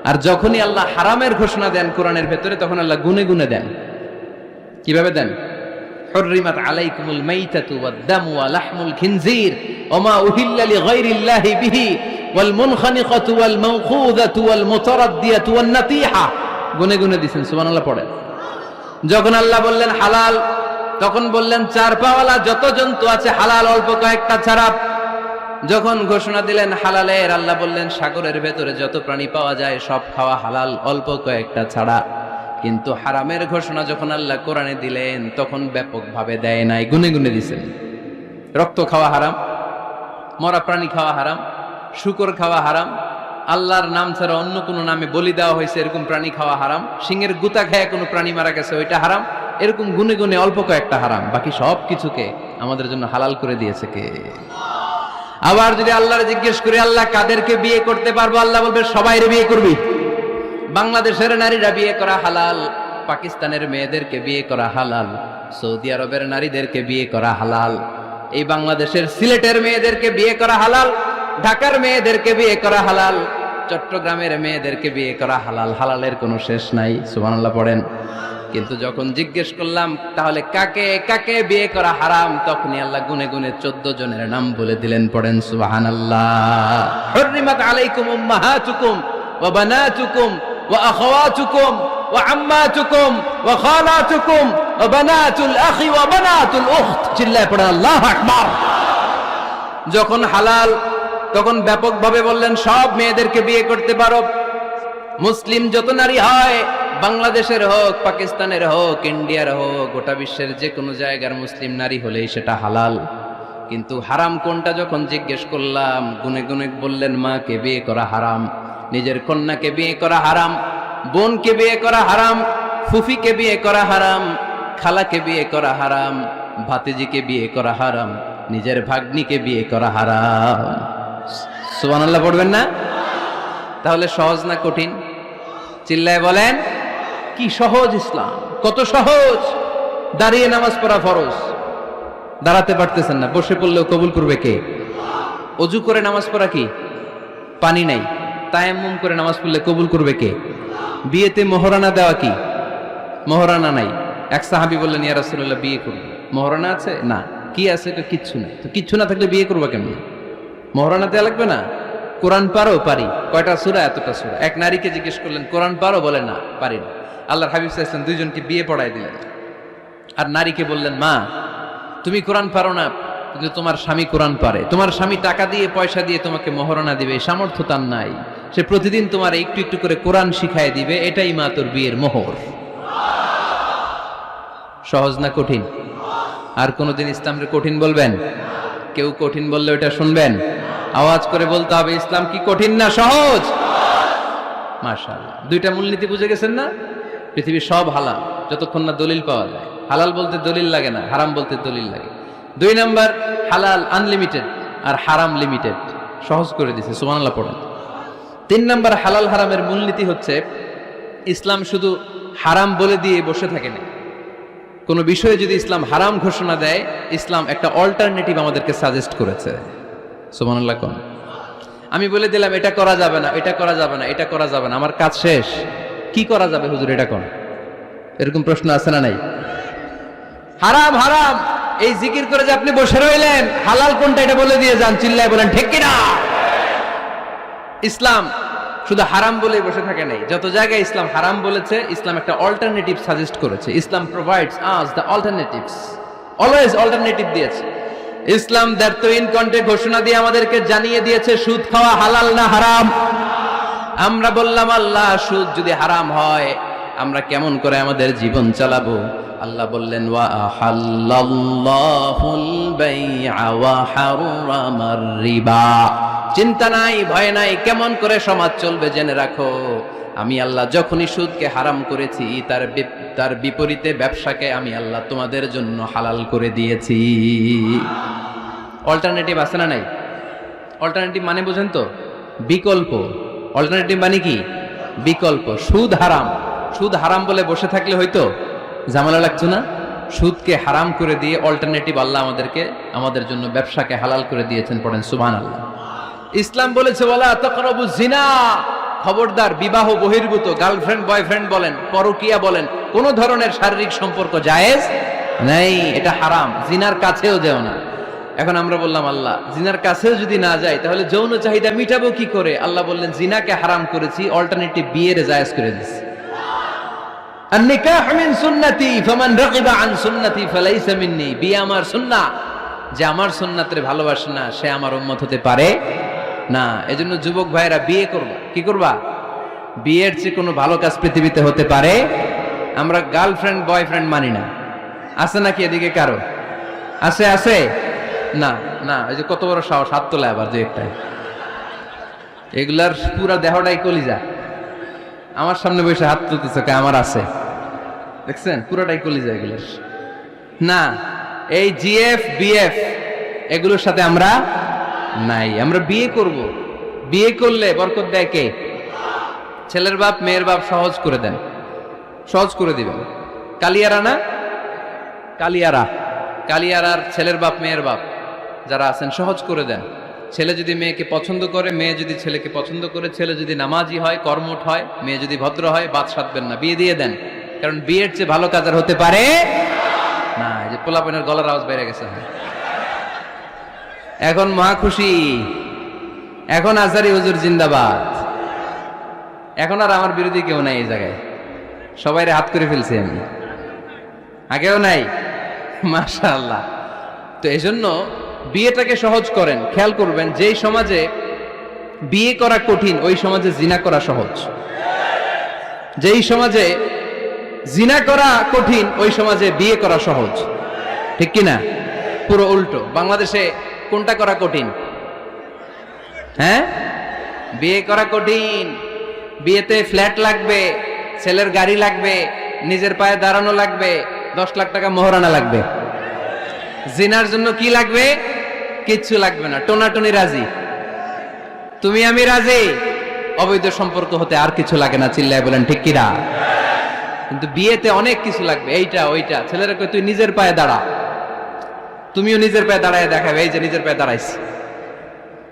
আর যখনই আল্লাহ হারামের ঘোষণা দেন কোরআনের ভেতরে, তখন আল্লাহ গুনে গুনে দেন। কিভাবে দেন? হুররিমাত আলাইকুমুল মাইতাতু ওয়াদ-দামু ওয়া লাহমুল খিনজির ওয়া মা উহিল্লা লিগাইরিল্লাহি বিহি ওয়াল মুনখানিকাতু ওয়াল মাওখুযাতু ওয়াল মুতারাদ্দিয়াতু ওয়ান নাতিহা। গুনে গুনে দিয়েছেন। সুবহানাল্লাহ পড়েন। যখন আল্লাহ বললেন হালাল, তখন বললেন চার পাওয়ালা যত জন্তু আছে হালাল, অল্প কয়েকটা ছাড়া। যখন ঘোষণা দিলেন হালালের, আল্লাহ বললেন সাগরের ভেতরে যত প্রাণী পাওয়া যায় সব খাওয়া হালাল, অল্প কয়েকটা ছাড়া। কিন্তু হারামের ঘোষণা যখন আল্লাহ কোরআনে দিলেন, তখন ব্যাপকভাবে দেয় নাই, গুনে গুনে দিয়েছেন। রক্ত খাওয়া হারাম, মরা প্রাণী খাওয়া হারাম, শূকর খাওয়া হারাম, আল্লাহর নাম ছাড়া অন্য কোনো নামে বলি দেওয়া হয়েছে এরকম প্রাণী খাওয়া হারাম, সিংহের গুতা খায় কোনো প্রাণী মারা গেছে ওইটা হারাম। এরকম গুনে গুনে অল্প কয়েকটা হারাম, বাকি সব কিছুকে আমাদের জন্য হালাল করে দিয়েছে কে? আবার যদি আল্লাহর জিজ্ঞেস করি, আল্লাহ কাদেরকে বিয়ে করতে পারবো? আল্লাহ বলবে সবাইরে বিয়ে করবি। বাংলাদেশের নারীরা বিয়ে করা হালাল, পাকিস্তানের মেয়েদেরকে বিয়ে করা হালাল, সৌদি আরবের নারীদেরকে বিয়ে করা হালাল, এই বাংলাদেশের সিলেটের মেয়েদেরকে বিয়ে করা হালাল, ঢাকার মেয়েদেরকে বিয়ে করা হালাল, চট্টগ্রামের মেয়েদেরকে বিয়ে করা হালাল। হালালের কোনো শেষ নাই। সুবহানাল্লাহ পড়েন। কিন্তু যখন জিজ্ঞেস করলাম তাহলে কাকে কাকে বিয়ে করা হারাম, তখনই আল্লাহ গুনে গুনে 14 জনের নাম বলে দিলেন। পড়েন সুবহানাল্লাহ। হুররিমাত আলাইকুম উম্মাহাতুকুম ওয়া বানাতুকুম ওয়া আখাওয়াতুকুম ওয়া আম্মাতুকুম ওয়া খালাতুকুম ওয়া বানাতুল আখি ওয়া বানাতুল উখত। চিল্লায় পড়েন আল্লাহু আকবার। যখন হালাল, তখন ব্যাপকভাবে বললেন সব মেয়েদেরকে বিয়ে করতে পারো। মুসলিম যত নারী হয়, বাংলাদেশের হোক, পাকিস্তানের হোক, ইন্ডিয়ার হোক, গোটা বিশ্বের যে কোনো জায়গার মুসলিম নারী হলেই সেটা হালাল। কিন্তু হারাম কোনটা যখন জিজ্ঞেস করলাম, গুনে গুনে বললেন মাকে বিয়ে করা হারাম, নিজের কন্যাকে বিয়ে করা হারাম, বোনকে বিয়ে করা হারাম, ফুফিকে বিয়ে করা হারাম, খালাকে বিয়ে করা হারাম, ভাতিজিকে বিয়ে করা হারাম, নিজের ভাগ্নিকে বিয়ে করা হারাম। সুবহানাল্লাহ পড়বেন না? তাহলে সহজ না কঠিন? চিল্লায় বলেন। কি সহজ ইসলাম, কত সহজ। দাঁড়িয়ে নামাজ পড়া ফরজ, দাঁড়াতে পারতেছেন না, বসে পড়লেও কবুল করবে কে? অজু করে নামাজ পড়া কি? পানি নাই, তায়াম্মুম করে নামাজ পড়লে কবুল করবে কে? বিয়েতে মোহরানা দেওয়া কি? মোহরানা নাই। এক সাহাবী বললেন, ইয়া রাসূলুল্লাহ, বিয়ে করব, মোহরানা আছে? না। কি আছে? এটা কিচ্ছু না। তো কিচ্ছু না থাকলে বিয়ে করবা কেমন? মোহরানা দেওয়া লাগবে না? কোরআন পারো? পারি। কয়টা সূরা? এতটা সূরা। এক নারীকে জিজ্ঞেস করলেন, কোরআন পারো? বলে না, পারি না। আল্লাহর হাবিব সাল্লাল্লাহু আলাইহি ওয়াসাল্লাম দুইজনকে বিয়ে পড়ায় দিলেন। আর নারীকে বললেন, মা, তুমি কোরআন পারো না, কিন্তু তোমার স্বামী কোরআন পারে। তোমার স্বামী টাকা দিয়ে পয়সা দিয়ে তোমাকে মোহরানা দিবে, সামর্থ্য তার নাই। সে প্রতিদিন তোমার একটু একটু করে কোরআন শিখায় দিবে, এটাই মা তোর বিয়ের মোহর। সহজ না কঠিন? আর কোনদিন ইসলামকে কঠিন বলবেন? কেউ কঠিন বললে ওটা শুনবেন? আওয়াজ করে বলতে হবে, ইসলাম কি কঠিন না সহজ? মাশাআল্লাহ। দুইটা মূলনীতি বুঝে গেছেন না? পৃথিবীর সব হালাল যতক্ষণ না দলিল পাওয়া যায়। হালাল বলতে দলিল লাগে না, হারাম বলতে দলিল লাগে। 2 নাম্বার, হালাল আনলিমিটেড আর হারাম লিমিটেড। সহজ করে দিয়েছে, সুবহানাল্লাহ পড়েন। 3 নাম্বার, হালাল হারামের মূলনীতি হচ্ছে ইসলাম শুধু হারাম বলে দিয়ে বসে থাকে না। কোনো বিষয়ে যদি ইসলাম হারাম ঘোষণা দেয়, ইসলাম একটা অল্টারনেটিভ আমাদেরকে সাজেস্ট করেছে। সুবহানাল্লাহ কোন? আমি বলে দিলাম এটা করা যাবে না, এটা করা যাবে না, এটা করা যাবে না, আমার কাজ শেষ। কি করা যাবে হুজুর এটা কোন? এরকম প্রশ্ন আছে না নাই? হারাম হারাম এই জিকির করে যে আপনি বসে রইলেন, হালাল কোনটা এটা বলে দিয়ে যান, চিল্লায় বলেন ঠিক কি না? ইসলাম শুধু হারাম বলে বসে থাকে নাই। যত জায়গায় ইসলাম হারাম বলেছে, ইসলাম একটা অল্টারনেটিভ সাজেস্ট করেছে। Islam provides us the alternatives, always alternative দিয়েছে। ইসলাম দ্যাট ইন কন্টে ঘোষণা দিয়ে আমাদেরকে জানিয়ে দিয়েছে সুদ খাওয়া হালাল না হারাম। আমরা বললাম, আল্লাহ, সুদ যদি হারাম হয় আমরা কেমন করে আমাদের জীবন চালাবো? আল্লাহ বললেন, ওয়া আহাল্লাল্লাহুল বাই'a ওয়া হারামার রিবা। চিন্তা নাই, ভয় নাই, কেমন করে সমাজ চলবে জেনে রাখো। আমি আল্লাহ যখনই সুদকে হারাম করেছি, তার বিপরীতে ব্যবসাকে আমি আল্লাহ তোমাদের জন্য হালাল করে দিয়েছি। অল্টারনেটিভ আছে না নাই? অল্টারনেটিভ মানে বুঝেন তো? বিকল্প। অল্টারনেটিভ মানে কি? বিকল্প। সুদ হারাম, সুদ হারাম বলে বসে থাকলে হয়তো ঝামেলা লাগতো না? সুদকে হারাম করে দিয়ে অল্টারনেটিভ আল্লাহ আমাদের জন্য ব্যবসাকে হালাল করে দিয়েছেন। পড়েন সুবহানাল্লাহ। ইসলাম বলেছে, ওয়ালা তাকরাবুজ জিনা, খবরদার বিবাহ বহির্ভূত, গার্লফ্রেন্ড বয়ফ্রেন্ড বলেন, পরকীয়া বলেন, কোন ধরনের শারীরিক সম্পর্ক জায়েজ নাই, এটা হারাম। জিনার কাছেও যেও না। এখন আমরা বললাম, আল্লাহ, জিনার কাছেও যদি না যাই তাহলে যৌন চাহিদা মিটাবো কি করে? আল্লাহ বললেন, জিনাকে হারাম করেছি, অল্টারনেটিভ বিয়ের জায়েজ করে দিয়েছি। আন-নিকাহু মিন সুন্নতি ফামান রাগিবা আন সুন্নতি ফালাইসা মিন্নি। বিয়ে আমার সুন্নাহ, যে আমার সুন্নাতের ভালোবাসে না সে আমার উম্মত হতে পারে না। এজন্য যুবক ভাইরা বিয়ে করবা। কি করবা? বিয়ের চেয়ে কোনো ভালো কাজ পৃথিবীতে হতে পারে? আমরা গার্লফ্রেন্ড বয়ফ্রেন্ড মানি না। আছে নাকি এদিকে কারো? আছে? আছে না? না, এই যে কত বড় সাহস, হাত তোলা আবার যে একটা। এগুলার পুরা দেহটাই কলিজা। আমার সামনে বসে হাত তুলতেছে, আমার আছে, দেখছেন? পুরাটাই কলিজা এগুলোর। না, এই জিএফ বিএফ এগুলোর সাথে আমরা নাই। আমরা বিয়ে করব। বিয়ে করলে বরকত দেয় কে? ছেলের বাপ মেয়ের বাপ সহজ করে দেন, সহজ করে দিবেন। কালিয়ারা না? কালিয়ারার ছেলের বাপ মেয়ের বাপ যারা আছেন সহজ করে দেন। ছেলে যদি মেয়েকে পছন্দ করে, মেয়ে যদি ছেলেকে পছন্দ করে, ছেলে যদি নামাজি হয়, কর্মঠ হয়, মেয়ে যদি ভদ্র হয়, বাদ সাধবেন না, বিয়ে দিয়ে দেন। কারণ বিয়ের চেয়ে ভালো কাজ আর হতে পারে না। এই যে পোলাপনের গলার আওয়াজ বেড়ে গেছে। এখন মহা খুশি, এখন আজহারি হুজুর জিন্দাবাদ। এখন আর আমার বিরোধী কেউ নাই এই জায়গায়, সবাইরে হাত করে ফেলছি আমি, আগেও নাই। মাশাআল্লাহ। তো এজন্য বিয়েটাকে সহজ করেন। খেয়াল করবেন, যেই সমাজে বিয়ে করা কঠিন ওই সমাজে জিনা করা সহজ। যেই সমাজে জিনা করা কঠিন ওই সমাজে বিয়ে করা সহজ। ঠিক কি না? পুরো উল্টো। বাংলাদেশে কোনটা করা কঠিন? হ্যাঁ, বিয়ে করা কঠিন। বিয়েতে ফ্ল্যাট লাগবে, ছেলের গাড়ি লাগবে, নিজের পায়ে দাঁড়ানো লাগবে, 10 লাখ টাকা মোহরানা লাগবে। জিনার জন্য কি লাগবে? কিচ্ছু লাগবে না, টোনাটুনি রাজি, তুমি আমি রাজি। অবৈধ সম্পর্ক হতে আর কিছু লাগে না, চিল্লায় বলেন ঠিক কিনা? কিন্তু বিয়েতে অনেক কিছু লাগবে, এইটা ওইটা। ছেলেরা কই তুই নিজের পায়ে দাঁড়া, তুমিও নিজের পায়ে দাঁড়ায় দেখাবে, এই যে নিজের পায়ে দাঁড়াইছি।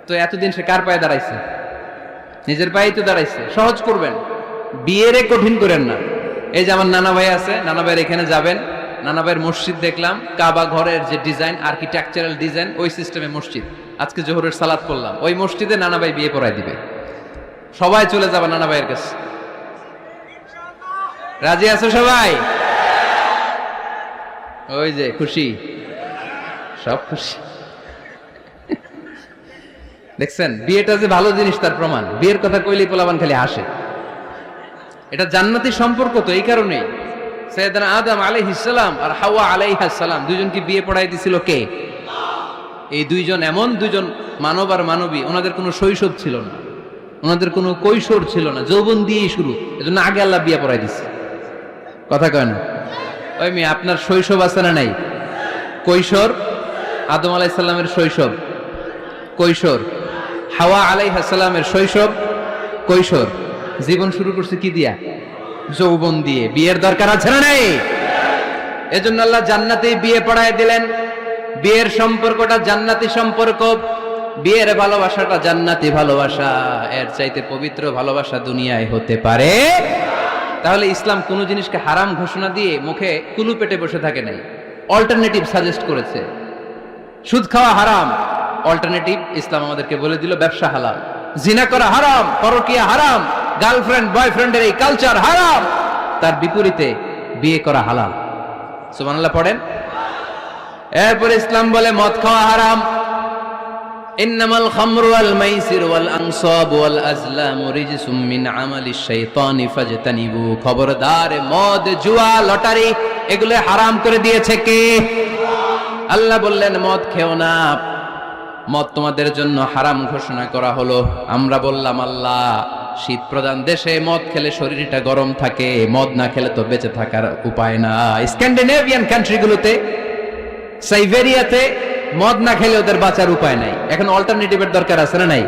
তো এতদিন সে কার পায়ে দাঁড়াইছে? নিজের পায়েই তো দাঁড়াইছে। সহজ করবেন, বিয়েরে কঠিন করেন না। এই যে আমার নানা ভাই আছে, নানা ভাইয়ের এখানে যাবেন, নানা ভাইয়ের মসজিদ দেখলাম, কাবা ঘরের যে ডিজাইন, আর্কিটেকচারাল ডিজাইন, ওই সিস্টেমে মসজিদ। আজকে জোহরের সালাত পড়লাম, ওই মসজিদে নানা ভাই বিয়ে পড়ায় দিবে। সবাই চলে যাবে নানা ভাইয়ের কাছে। রাজি আছো সবাই? ওই যে খুশি, সব খুশি। দেখছেন বিয়েটা যে ভালো জিনিস তার প্রমাণ। বিয়ের কথা কইলেই পোলাবান খালি হাসে। এটা জান্নাতি সম্পর্ক। তো এই কারণেই সাইয়েদনা আদম আলাইহিস সালাম আর হাওয়া আলাইহাস সালাম দুইজনকে বিয়ে পড়াই দিছিল কে? এই দুইজন এমন দুইজন মানব আর মানবী, ওনাদের কোনো শৈশব ছিল না, ওনাদের কোনো কৈশোর ছিল না, যৌবন দিয়েই শুরু। এজন্য আগে আল্লাহ বিয়ে পড়াই দিছে। কথা কয় না? ওই মেয়ে, আপনার শৈশব আছে না নাই? কৈশোর। আদম আলাইহিস সালামের শৈশব, কৈশোর। হাওয়া আলাইহিস সালামের শৈশব, কৈশোর। জীবন শুরু করছে কি দিয়া? যৌবন দিয়ে। বিয়ের দরকার আছে না নাই? এজন্য আল্লাহ জান্নাতেই বিয়ে পড়ায় দিলেন। বিয়ের সম্পর্কটা জান্নাতি সম্পর্ক, বিয়ের ভালোবাসাটা জান্নাতি ভালোবাসা। এর চাইতে পবিত্র ভালোবাসা দুনিয়ায় হতে পারে? তাহলে ইসলাম কোন জিনিসকে হারাম ঘোষণা দিয়ে মুখে কুলু পেটে বসে থাকে নাই, অল্টারনেটিভ সাজেস্ট করেছে। সুদ খাওয়া হারাম, অল্টারনেটিভ ইসলাম আমাদেরকে বলে দিল ব্যবসা হালাল। জিনা করা হারাম, পরকিয়া হারাম, গার্লফ্রেন্ড বয়ফ্রেন্ডের এই কালচার হারাম, তার বিপরীতে বিয়ে করা হালাল। সুবহানাল্লাহ পড়েন। এরপর ইসলাম বলে মদ খাওয়া হারাম। ইন্নামাল খামরু ওয়াল মাইসির ওয়াল আনসাব ওয়াল আজলামু রিজসুম মিন আমালিশ শাইতানি ফাজতানিবু। খবরদার, মদ, জুয়া, লটারি এগুলো হারাম করে দিয়েছে কে? আল্লাহ বললেন মদ খেও না, মদ তোমাদের জন্য হারাম ঘোষণা করা হলো। আমরা বললাম আল্লাহ, শীত প্রধান দেশে মদ খেলে শরীরটা গরম থাকে, মদ না খেলে তো বেঁচে থাকার উপায় না। স্ক্যান্ডিনেভিয়ান কান্ট্রিগুলোতে, সাইবেরিয়াতে মদ না খেলে ওদের বাঁচার উপায় নাই। এখন অল্টারনেটিভের দরকার আছে না নাই?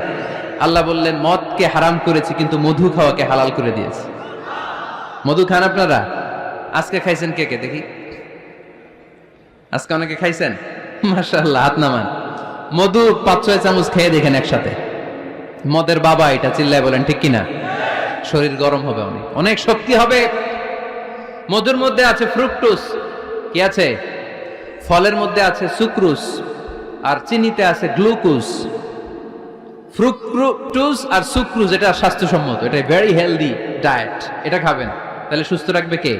আল্লাহ বললেন মদকে হারাম করেছি, কিন্তু মধু খাওয়াকে হালাল করে দিয়েছি। মধু খান আপনারা? আজকে খাইছেন কে কে দেখি? আজকে অনেকে খাইছেন? মাশাআল্লাহ, হাত নামান। মধু 5-6 চামচ খেয়ে দেখেন একসাথে। মদের বাবা এটা, চিল্লায় বলেন ঠিক কিনা? শরীর গরম হবে, অনেক অনেক শক্তি হবে। মধুর মধ্যে আছে ফ্রুকটোজ। কি আছে? ফলের মধ্যে আছে সুক্রোজ, আর চিনিতে আছে গ্লুকোজ। ফ্রুকটোজ আর সুক্রোজ এটা স্বাস্থ্যসম্মত, এটা ভেরি হেলদি ডায়েট। এটা খাবেন, তাহলে সুস্থ রাখবে কে?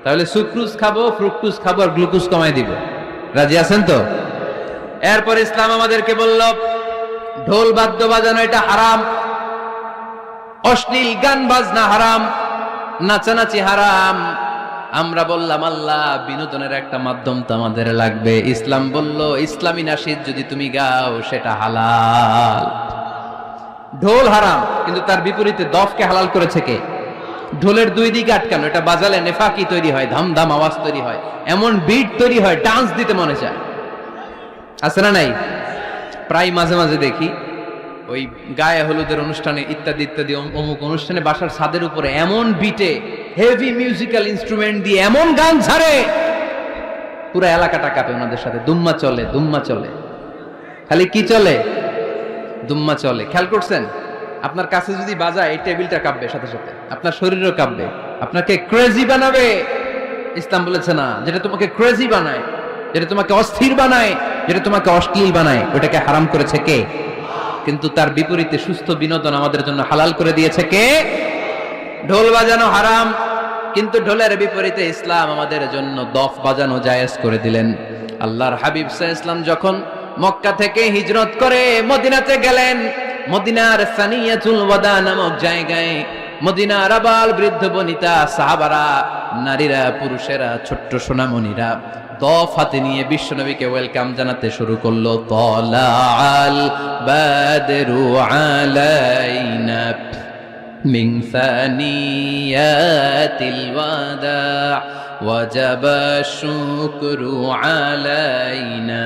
তাহলে সুক্রোজ খাবো, ফ্রুকটোজ খাবো, আর গ্লুকোজ কমাই দিব। রাজি আছেন তো? এরপর ইসলাম আমাদেরকে বলল ঢোল বাদ্য বাজানো এটা হারাম, অশ্লীল গান বাজনা হারাম, নাচানাচি হারাম। আমরা বললাম আল্লাহ, বিনোদনের একটা মাধ্যম তো আমাদের লাগবে। ইসলাম বলল ইসলামী নাশিদ যদি তুমি গাও সেটা হালাল। ঢোল হারাম, কিন্তু তার বিপরীতে দফকে হালাল করেছে কে? ঢোলের দুই দিকে আটকানো, এটা বাজালে নেফাকি তৈরি হয়, ধামধাম আওয়াজ তৈরি হয়, এমন বিট তৈরি হয়, ডান্স দিতে মনে চায়। আছে না নাই? প্রায় মাঝে মাঝে দেখি ওই গায়ে হলুদের অনুষ্ঠানে ইত্যাদি ইত্যাদি অমুক অনুষ্ঠানে বাসার ছাদের উপরে এমন বিটে হেভি মিউজিক্যাল ইনস্ট্রুমেন্ট দিয়ে এমন গান ছাড়ে, পুরো এলাকাটা কাঁপে ওনাদের সাথে। দুম্মা চলে, দুম্মা চলে, খালি কি চলে? দুম্মা চলে। খেয়াল করছেন? আপনার কাছে যদি বাজায় এই টেবিলটা কাঁপবে, সাথে সাথে আপনার শরীরও কাঁপবে, আপনাকে ক্রেজি বানাবে। ইসলাম বলেছে না, যেটা তোমাকে ক্রেজি বানায়, যেটা তোমাকে অস্থির বানায়, যেটা তোমাকে অশ্লীল বানায়, ওটাকে হারাম করেছে কে? কিন্তু তার বিপরীতে সুস্থ বিনোদন আমাদের জন্য হালাল করে দিয়েছে কে? ঢোল বাজানো হারাম, কিন্তু ঢোলের বিপরীতে ইসলাম আমাদের জন্য দফ বাজানো জায়েজ করে দিলেন। আল্লাহর হাবিব সাল্লাল্লাহু আলাইহি ওয়াসাল্লাম যখন মক্কা থেকে হিজরত করে মদিনাতে গেলেন, মদিনার সানিয়াতুল ওয়াদা নামক জায়গায় মদিনার আবাল বৃদ্ধ বনিতা, সাহাবারা, নারীরা, পুরুষেরা, ছোট্ট সোনামণিরা দফ হাতে নিয়ে বিশ্বনবীকে ওয়েলকাম জানাতে শুরু করলো। তালাআল বাদরু আলাইনা মিন সানিয়াতিল ওয়াদা ওয়াজাবা শুকরু আলাইনা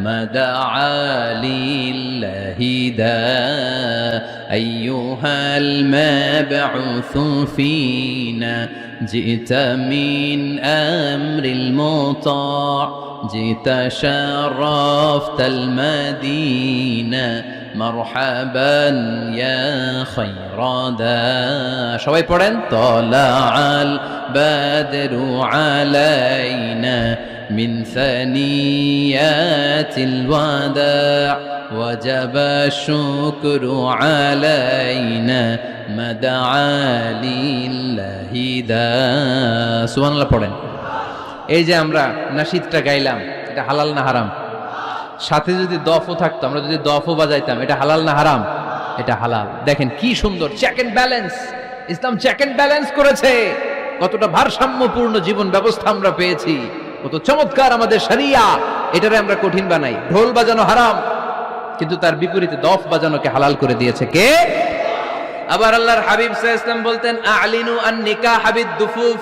মাদআ লিল্লাহি দা আইয়ুহাল মাবউসু ফিনা জিতা মিন আমরিল মুতা' জিত শারাফতাল মদিনা মারহাবান ইয়া খায়রাদা। সবাই পড়েন তালাআল বাদরু আলাইনা মিন সানিয়াতিল ওয়াদা ওয়াজাবা শুকরু আলাইনা মাদআ লিল্লাহি দা। সুবহানাল্লাহ পড়েন। এই যে আমরা নাশিদটা গাইলাম, এটা হালাল না হারাম? সাথে যদি দফও থাকতো, আমরা যদি দফও বাজাইতাম, এটা হালাল না হারাম? এটা হালাল। দেখেন কি সুন্দর চেক এন্ড ব্যালেন্স, ইসলাম চেক এন্ড ব্যালেন্স করেছে। কতটা ভারসাম্যপূর্ণ জীবন ব্যবস্থা আমরা পেয়েছি, কত চমৎকার আমাদের শরিয়া। এটারে আমরা কঠিন বানাই, ঢোল বাজানো হারাম, কিন্তু তার বিপরীতে দফ বাজানোকে হালাল করে দিয়েছে কে? আবার আল্লাহর হাবিব সাল্লাল্লাহু আলাইহি ওয়াসাল্লাম বলতেন আ'লিনু আন নিকাহ বিদ দুফুফ।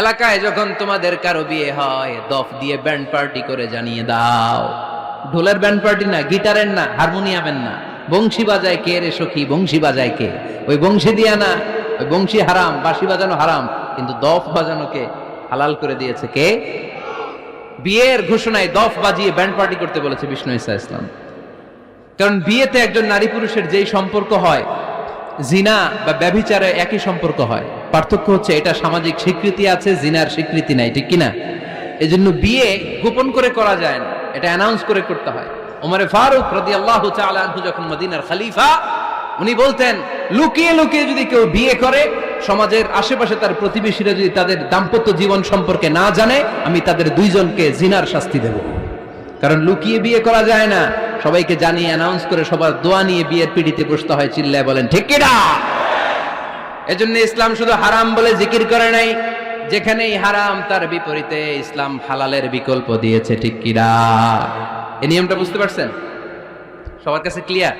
এলাকায় যখন তোমাদের কারো বিয়ে হয়, দফ দিয়ে ব্যান্ড পার্টি করে জানিয়ে দাও। ঢোলের ব্যান্ড পার্টি না, গিটারের না, হারমোনিয়ামের না, বংশী বাজায় কে রে সখী, বংশী বাজায় কে? ওই বংশী দিয়া না, ওই বংশী হারাম, বাঁশি বাজানো হারাম, কিন্তু দফ বাজানোকে হালাল করে দিয়েছে কে? বিয়ের ঘোষণায় দফ বাজিয়ে ব্যান্ড পার্টি করতে বলেছে বিষ্ণু ঈসা ইসলাম। কারণ বিয়েতে একজন নারী পুরুষের যেই সম্পর্ক হয়, জিনা বা ব্যভিচারে একই সম্পর্ক হয়। পার্থক্য হচ্ছে এটা সামাজিক স্বীকৃতি আছে, জিনার স্বীকৃতি নাই, ঠিক কিনা? এজন্য বিয়ে গোপন করে করা যায় না, এটা অ্যানাউন্স করে করতে হয়। ওমরে ফারুক রাদিয়াল্লাহু তাআলা আনহু যখন মদিনার খলিফা, উনি বলতেন লুকিয়ে লুকিয়ে যদি কেউ বিয়ে করে, সমাজের আশেপাশে তার প্রতিবেশীরা যদি তাদের দাম্পত্য জীবন সম্পর্কে না জানে, আমি তাদের দুইজনকে জিনার শাস্তি দেব। কারণ লুকিয়ে বিয়ে করা যায় না, সবাইকে জানিয়ে অ্যানাউন্স করে সবার দোয়া নিয়ে বিয়ের পিড়িতে বসতে হয়। চিল্লায় বলেন ঠিক কিনা? এজন্য ইসলাম শুধু হারাম বলে জিকির করে নাই, যেখানেই হারাম তার বিপরীতে ইসলাম হালালের বিকল্প দিয়েছে, ঠিক কিনা? এই নিয়মটা বুঝতে পারছেন? সবার কাছে ক্লিয়ার?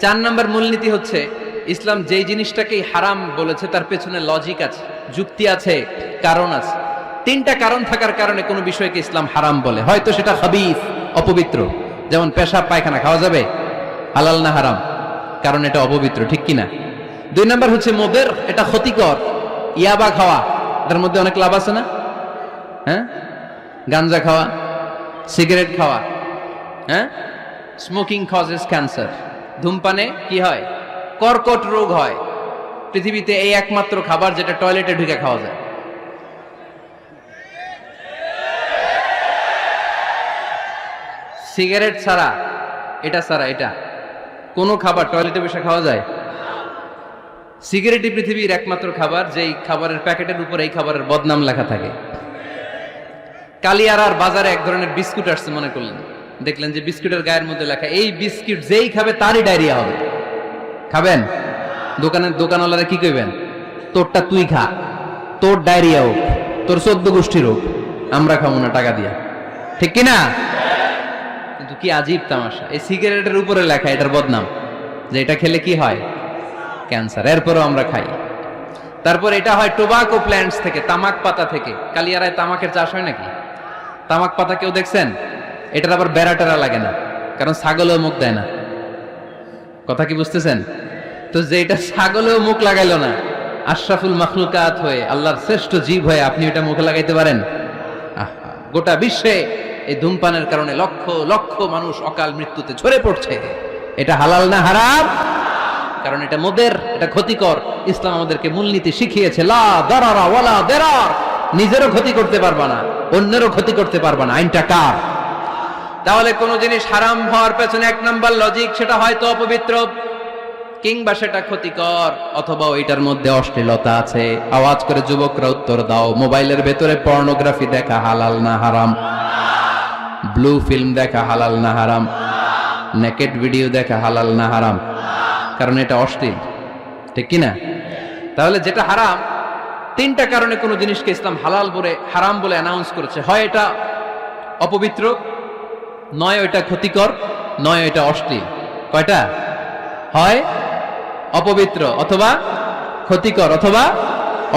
4 নম্বর মূলনীতি হচ্ছে ইসলাম যেই জিনিসটাকেই হারাম বলেছে তার পেছনে লজিক আছে, যুক্তি আছে, কারণ আছে। 3টা কারণ থাকার কারণে কোনো বিষয়কে ইসলাম হারাম বলে। হয়তো সেটা খাবিস, অপবিত্র, যেমন পেশাব পায়খানা খাওয়া যাবে, হালাল না হারাম? কারণ এটা অপবিত্র, ঠিক কিনা? 2 নম্বর হচ্ছে মুদের, এটা ক্ষতিকর। ইয়াবা খাওয়া, এটার মধ্যে অনেক লাভ আছে না? হ্যাঁ, গাঞ্জা খাওয়া, সিগারেট খাওয়া, হ্যাঁ, স্মোকিং কজেস ক্যান্সার। ধূমপানে কি হয়? কর্কট রোগ হয়। পৃথিবীতে এই একমাত্র খাবার যেটা টয়লেটে ঢুকে খাওয়া যায়। সিগারেট ছাড়া, এটা ছাড়া, এটা কোনো খাবার টয়লেটে বসে খাওয়া যায়? সিগারেটই পৃথিবীর একমাত্র খাবার যেই খাবারের প্যাকেটের উপর এই খাবারের বদনাম লেখা থাকে। কালিয়ারার বাজারে এক ধরনের বিস্কুট আসছে মনে করলেন, দেখলেন যে বিস্কুটের গায়ের মধ্যে লেখা এই বিস্কুট যেই খাবে তারই ডায়রিয়া হবে। খাবেন? দোকানওয়ালারা কি কইবেন? তোরটা তুই খা, তোর ডায়রিয়া হোক, তোর 14 গোষ্ঠীর হোক, আমরা খাবো না টাকা দিয়া, ঠিক কিনা? কিন্তু কি আজীব তামাশা, এই সিগারেটের উপরে লেখা এটার বদনাম, যে এটা খেলে কি হয়? ক্যান্সার। এরপরও আমরা খাই। তারপর এটা হয় টোবাকো প্ল্যান্টস থেকে, তামাক পাতা থেকে। কালিয়ারায় তামাকের চাষ হয় নাকি? তামাক পাতা কেউ দেখছেন? এটার আবার বেড়াটেরা লাগে না, কারণ ছাগলেও মুখ দেয় না। কথা কি বুঝতেছেন? তো যে এটা ছাগলেও মুখ লাগাইলো না, আশরাফুল মাখলুকাত হয়ে, আল্লাহর শ্রেষ্ঠ জীব হয়ে আপনি এটা মুখে লাগাইতে পারেন? গোটা বিশ্বে এই ধূমপানের কারণে লক্ষ লক্ষ মানুষ অকাল মৃত্যুতে ঝরে পড়ছে। এটা হালাল না হারাম? কারণ এটা মুদের, এটা ক্ষতিকর। ইসলাম আমাদেরকে মূলনীতি শিখিয়েছে, লা দারারা ওয়ালা দিরার। নিজেরও ক্ষতি করতে পারবা না, অন্যেরও ক্ষতি করতে পারবা না, আইনটা কার? তাহলে কোন জিনিস হারাম হওয়ার পেছনে 1 নম্বর লজিক, সেটা হয়তো অপবিত্র, কিংবা সেটা ক্ষতিকর, অথবা ওইটার মধ্যে অশ্লীলতা আছে। আওয়াজ করে যুবকরা উত্তর দাও, মোবাইলের ভেতরে পর্নোগ্রাফি দেখা হালাল না হারাম? ব্লু ফিল্ম দেখা হালাল না হারাম? নেকেড ভিডিও দেখা হালাল না হারাম? কারণ এটা অশ্লীল, ঠিক কিনা? তাহলে যেটা হারাম, 3টা কারণে কোনো জিনিসকে ইসলাম হালাল বলে, হারাম বলে অ্যানাউন্স করেছে। হয় এটা অপবিত্র, নয় ওইটা ক্ষতিকর, নয় ওইটা অশ্লীল। কয়টা? হয় অপবিত্র, অথবা ক্ষতিকর, অথবা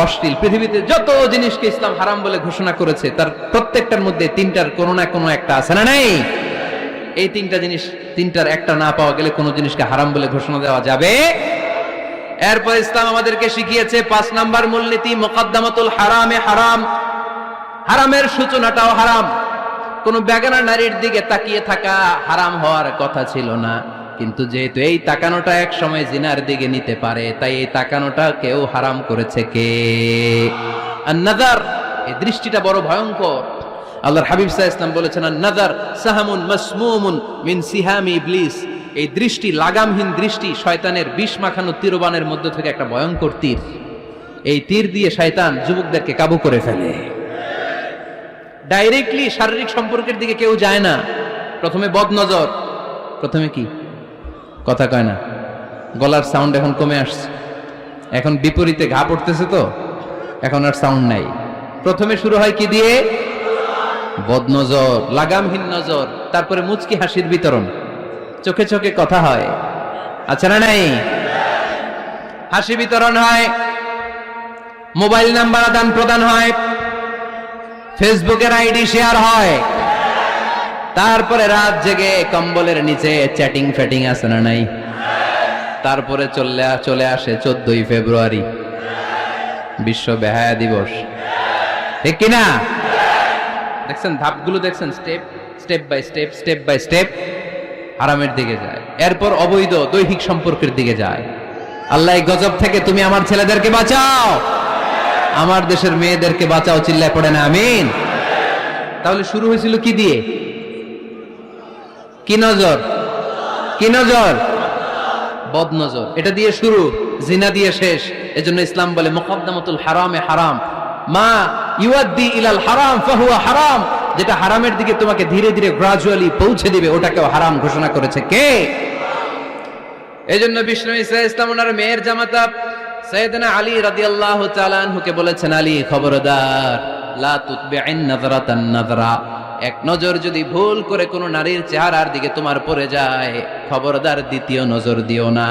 অশ্লীল। পৃথিবীতে যত জিনিসকে ইসলাম হারাম বলে ঘোষণা করেছে তার প্রত্যেকটার মধ্যে 3টার কোনো না কোনো একটা আছে না নেই? এই 3টা জিনিস, 3টার একটা না পাওয়া গেলে কোনো জিনিসকে হারাম বলে ঘোষণা দেওয়া যাবে? এরপর ইসলাম আমাদেরকে শিখিয়েছে 5 নাম্বার মূলনীতি, মুকদ্দামাতুল হারামে হারাম। হারামের সূচনাটাও হারাম। কোন বেগানা নারীর দিকে তাকিয়ে থাকা হারাম হওয়ার কথা ছিল না, কিন্তু যেহেতু এই তাকানোটা এক সময় জিনার দিকে নিতে পারে, তাই এই তাকানোটা কেউ হারাম করেছে কে? আন-নাযার, এই দৃষ্টিটা বড় ভয়ঙ্কর। আল্লাহর হাবিব সাল্লাল্লাহু আলাইহি ওয়াসাল্লাম বলেছেন, আন-নাযার সাহামুন মাসমুমুন মিন সিহামি ইবলিস। এই দৃষ্টি, লাগামহীন দৃষ্টি, শয়তানের বিষ মাখানো তীরবানের মধ্য থেকে একটা ভয়ঙ্কর তীর। এই তীর দিয়ে শয়তান যুবকদেরকে কাবু করে ফেলে। ডাইরেক্টলি শারীরিক সম্পর্কের দিকে কেউ যায় না, প্রথমে বদনজর, প্রথমে কি কথা কয় না, গলার সাউন্ড এখন কমে আসছে, এখন বিপরীতে ঘা পড়তেছে, তো এখন আর সাউন্ড নাই। প্রথমে শুরু হয় কি দিয়ে? বদনজর, লাগামহীন নজর। তারপরে মুচকি হাসির বিতরণ, চোখে চোখে কথা হয়, আচ্ছা না নাই? হাসি বিতরণ হয়, মোবাইল নাম্বার আদান প্রদান হয়, ফেসবুকের আইডি শেয়ার হয়, তারপরে রাত জেগে কম্বলের নিচে চ্যাটিং ফ্যাটিং আছে না নাই? তারপরে চলে আসে 14ই ফেব্রুয়ারি, বিশ্ব বেহায়া দিবস, ঠিক কিনা? দেখছেন ধাপগুলো, দেখছেন স্টেপ বাই স্টেপ হারামের দিকে যায়, এরপর অবৈধ দৈহিক সম্পর্কের দিকে যায়। আল্লাহ এই গজব থেকে তুমি আমার ছেলেদেরকে বাঁচাও, আমার দেশের মেয়েদেরকে বাঁচাও, চিল্লায় পড়ে না আমিন। তাহলে শুরু হয়েছিল কি দিয়ে? কি নজর? কি নজর? বদনজর। এটা দিয়ে শুরু, জিনা দিয়ে শেষ। এজন্য ইসলাম বলে মুকদ্দামাতুল হারামে হারাম, মা ইউআদ্দি ইলাল হারাম ফাহুয়া হারাম। যেটা হারামের দিকে তোমাকে ধীরে ধীরে গ্রাজুয়ালি পৌঁছে দিবে, ওটাকেও হারাম ঘোষণা করেছে কে? এজন্য বিষ্ণু ঈসা ইসলাম ওনার মেয়ের জামাতা সাইয়েদনা আলী রাদিয়াল্লাহু তাআলা আনহুকে বলেছেন, আলী খবরদার, লা তুতবি'ন নাযরাতান নাযরা। এক নজর যদি ভুল করে কোনো নারীর চেহারার দিকে তোমার পড়ে যায়, খবরদার দ্বিতীয় নজর দিও না।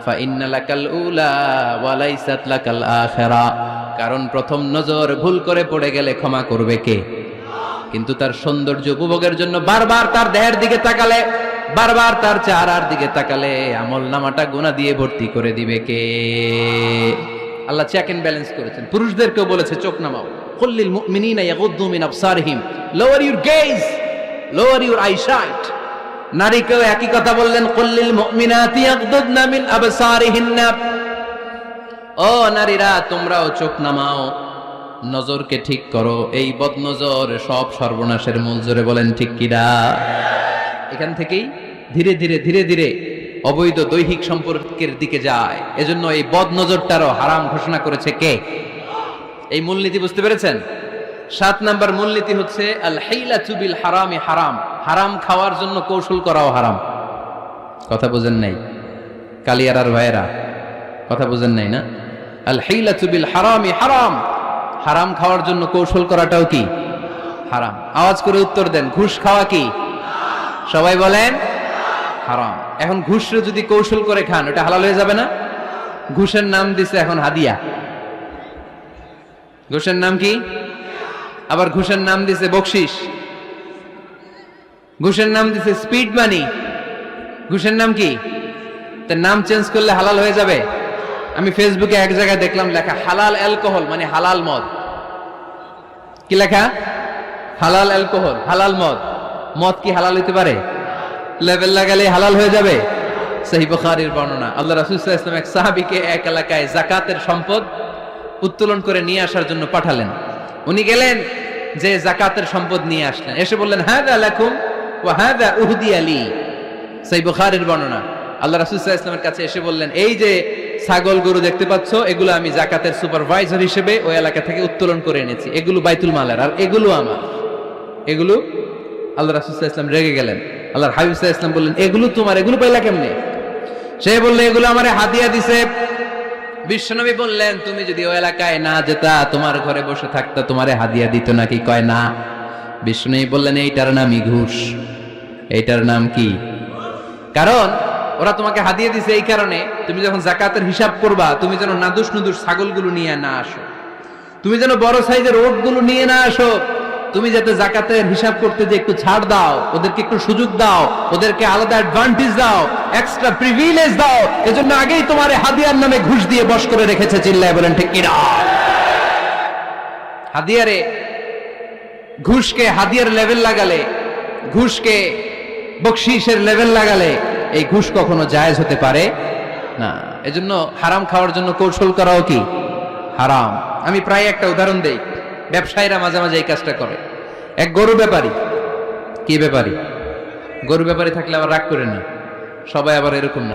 ফা ইন্না লাকাল উলা ওয়া লাইসাত লাকাল আখিরা। কারণ প্রথম নজর ভুল করে পড়ে গেলে ক্ষমা করবে কে? কিন্তু তার সৌন্দর্য উপভোগের জন্য বারবার তার দেহের দিকে তাকালে, বারবার তার চেহারার দিকে তাকালে আমল নামাটা গুনাহ দিয়ে ভর্তি করে দিবে কে? আল্লাহ চেক এন্ড ব্যালেন্স করেছেন। পুরুষদেরকেও বলেছে চোখ নামাও, কুল্লিল মুমিনিনা ইয়াগুদ্দু মিন আবসারিহিম, lower your gaze, lower your eyesight. নারীকেও একই কথা বললেন, কুল্লিল মুমিনাতি ইয়াগুদ্দুনা মিন আবসারিহিন্না। ও নারীরা, তোমরাও চোখ নামাও, নজরকে ঠিক করো। এই বদনজর সব সর্বনাশের মূল। জোরে বলেন ঠিক কিনা? এখান থেকেই ধীরে ধীরে অবৈধ দৈহিক সম্পর্কের দিকে যায়। এজন্য এই বদনজরটারও হারাম ঘোষণা করেছে কে? এই মূলনীতি বুঝতে পেরেছেন? 7 নাম্বার মূলনীতি হচ্ছে আল হাইলাতু বিল হারামি হারাম। হারাম খাওয়ার জন্য কৌশল করাও হারাম। কথা বুঝেন নাই কালিয়ারার ভাইয়েরা? কথা বুঝেন নাই না? আল হাইলাতু বিল হারামি হারাম। হারাম খাওয়ার জন্য কৌশল করাটাও কি হারাম? আওয়াজ করে উত্তর দেন, ঘুষ খাওয়া কি? সবাই বলেন হারাম। এখন ঘুষরে যদি কৌশল করে খান, ওটা হালাল হয়ে যাবে না? ঘুষের নাম দিছে এখন হাদিয়া। ঘুষের নাম কি? আবার ঘুষের নাম দিছে বকশিস, ঘুষের নাম দিছে স্পিড মানি। ঘুষের নাম কি? তার নাম চেঞ্জ করলে হালাল হয়ে যাবে? আমি ফেসবুকে এক জায়গায় দেখলাম লেখা হালাল অ্যালকোহল, মানে হালাল মদ। কি লেখা? হালাল অ্যালকোহল, হালাল মদ। মদ কি হালাল হইতে পারে? লেবেল লাগালে হালাল হয়ে যাবে? সহিহ বুখারীর বর্ণনা, আল্লাহ রাসূল সাল্লাল্লাহু আলাইহি ওয়াসাল্লাম এক সাহাবীকে এক এলাকায় যাকাতের সম্পদ উত্তোলন করে নিয়ে আসার জন্য পাঠালেন। উনি গেলেন, যে যাকাতের সম্পদ নিয়ে আসলেন, এসে বললেন, হাযা লাকুম ওয়া হাযা উহদিয়া লি। সহিহ বুখারীর বর্ণনা, আল্লাহ রাসূল সাল্লাল্লাহু আলাইহি ওয়াসাল্লামের কাছে এসে বললেন, এই যে ছাগল গরু দেখতে পাচ্ছ, এগুলো আমি যাকাতের সুপারভাইজার হিসেবে ওই এলাকা থেকে উত্তোলন করে এনেছি, এগুলো বাইতুল মালের, আর এগুলো আমার। এগুলো আল্লাহ রাসূল সাল্লাল্লাহু আলাইহি ওয়াসাল্লাম রেগে গেলেন। আল্লাহর হাবিব সাল্লাল্লাহু আলাইহি ওয়াসাল্লাম বললেন, এগুলো তোমার, এগুলো পাইলা কেমনে? সে বলল, এগুলো আমারে হাদিয়া দিছে। বিশ্বনবী বললেন, তুমি যদি ওই এলাকায় না যেতা, তোমার ঘরে বসে থাকতা, তোমারে হাদিয়া দিত নাকি? কয় না। বিশ্বনবী বললেন, এইটার নামই ঘুষ। এইটার নাম কি? কারণ ওরা তোমাকে হাদিয়া দিছে এই কারণে, তুমি যখন যাকাতের হিসাব করবা, তুমি যেন নাদুস নুদুস ছাগলগুলো নিয়ে না আসো, তুমি যেন বড় সাইজের ওটগুলো নিয়ে না আসো, তুমি যাতে যাকাতের হিসাব করতে যে একটু ছাড় দাও, ওদেরকে একটু সুযোগ দাও, ওদেরকে আলাদা অ্যাডভান্টেজ দাও, এক্সট্রা প্রিভিলেজ দাও, এজন্য আগেই তোমার হাদিয়ার নামে ঘুষ দিয়ে বশ করে রেখেছে। চিল্লায় বলেন ঠিক কিনা? হাদিয়ারে ঘুষকে হাদিয়ার লেভেল লাগালে, ঘুষকে বকশিসের লেভেল লাগালে এই ঘুষ কখনো জায়েজ হতে পারে না। এজন্য হারাম খাওয়ার জন্য কৌশল করাও কি হারাম। আমি প্রায় একটা উদাহরণ দেই, ব্যবসায়ীরা মাঝে মাঝে এই কাজটা করে। এক গরু ব্যাপারী, কি ব্যাপারী? গরু ব্যাপারী থাকলে আবার রাগ করেন না, সবাই আবার এরকম না।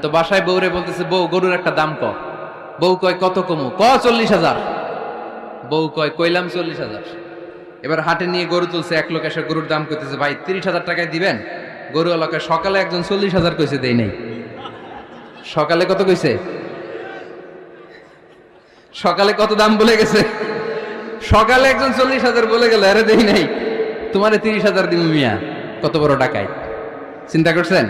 তো বাসায় বউরে বলতেছে, বউ গরুর একটা দাম ক। বউ কয় কত কমু? 40,000। বউ কয় কইলাম 40,000। এবার হাটে নিয়ে গরু তুলছে, এক লোক এসে গরুর দাম কইতেছে, ভাই 30,000 টাকায় দিবেন? গরু এলাকায় সকালে একজন 40,000 কইছে, দেই নাই। সকালে কত কইছে? সকালে কত দাম বলে গেছে? সকালে একজন 40,000 বলে গেল, আরে দেই নাই, তোমারে 30,000 দিব মিয়া। কত বড় টাকায়, চিন্তা করছেন?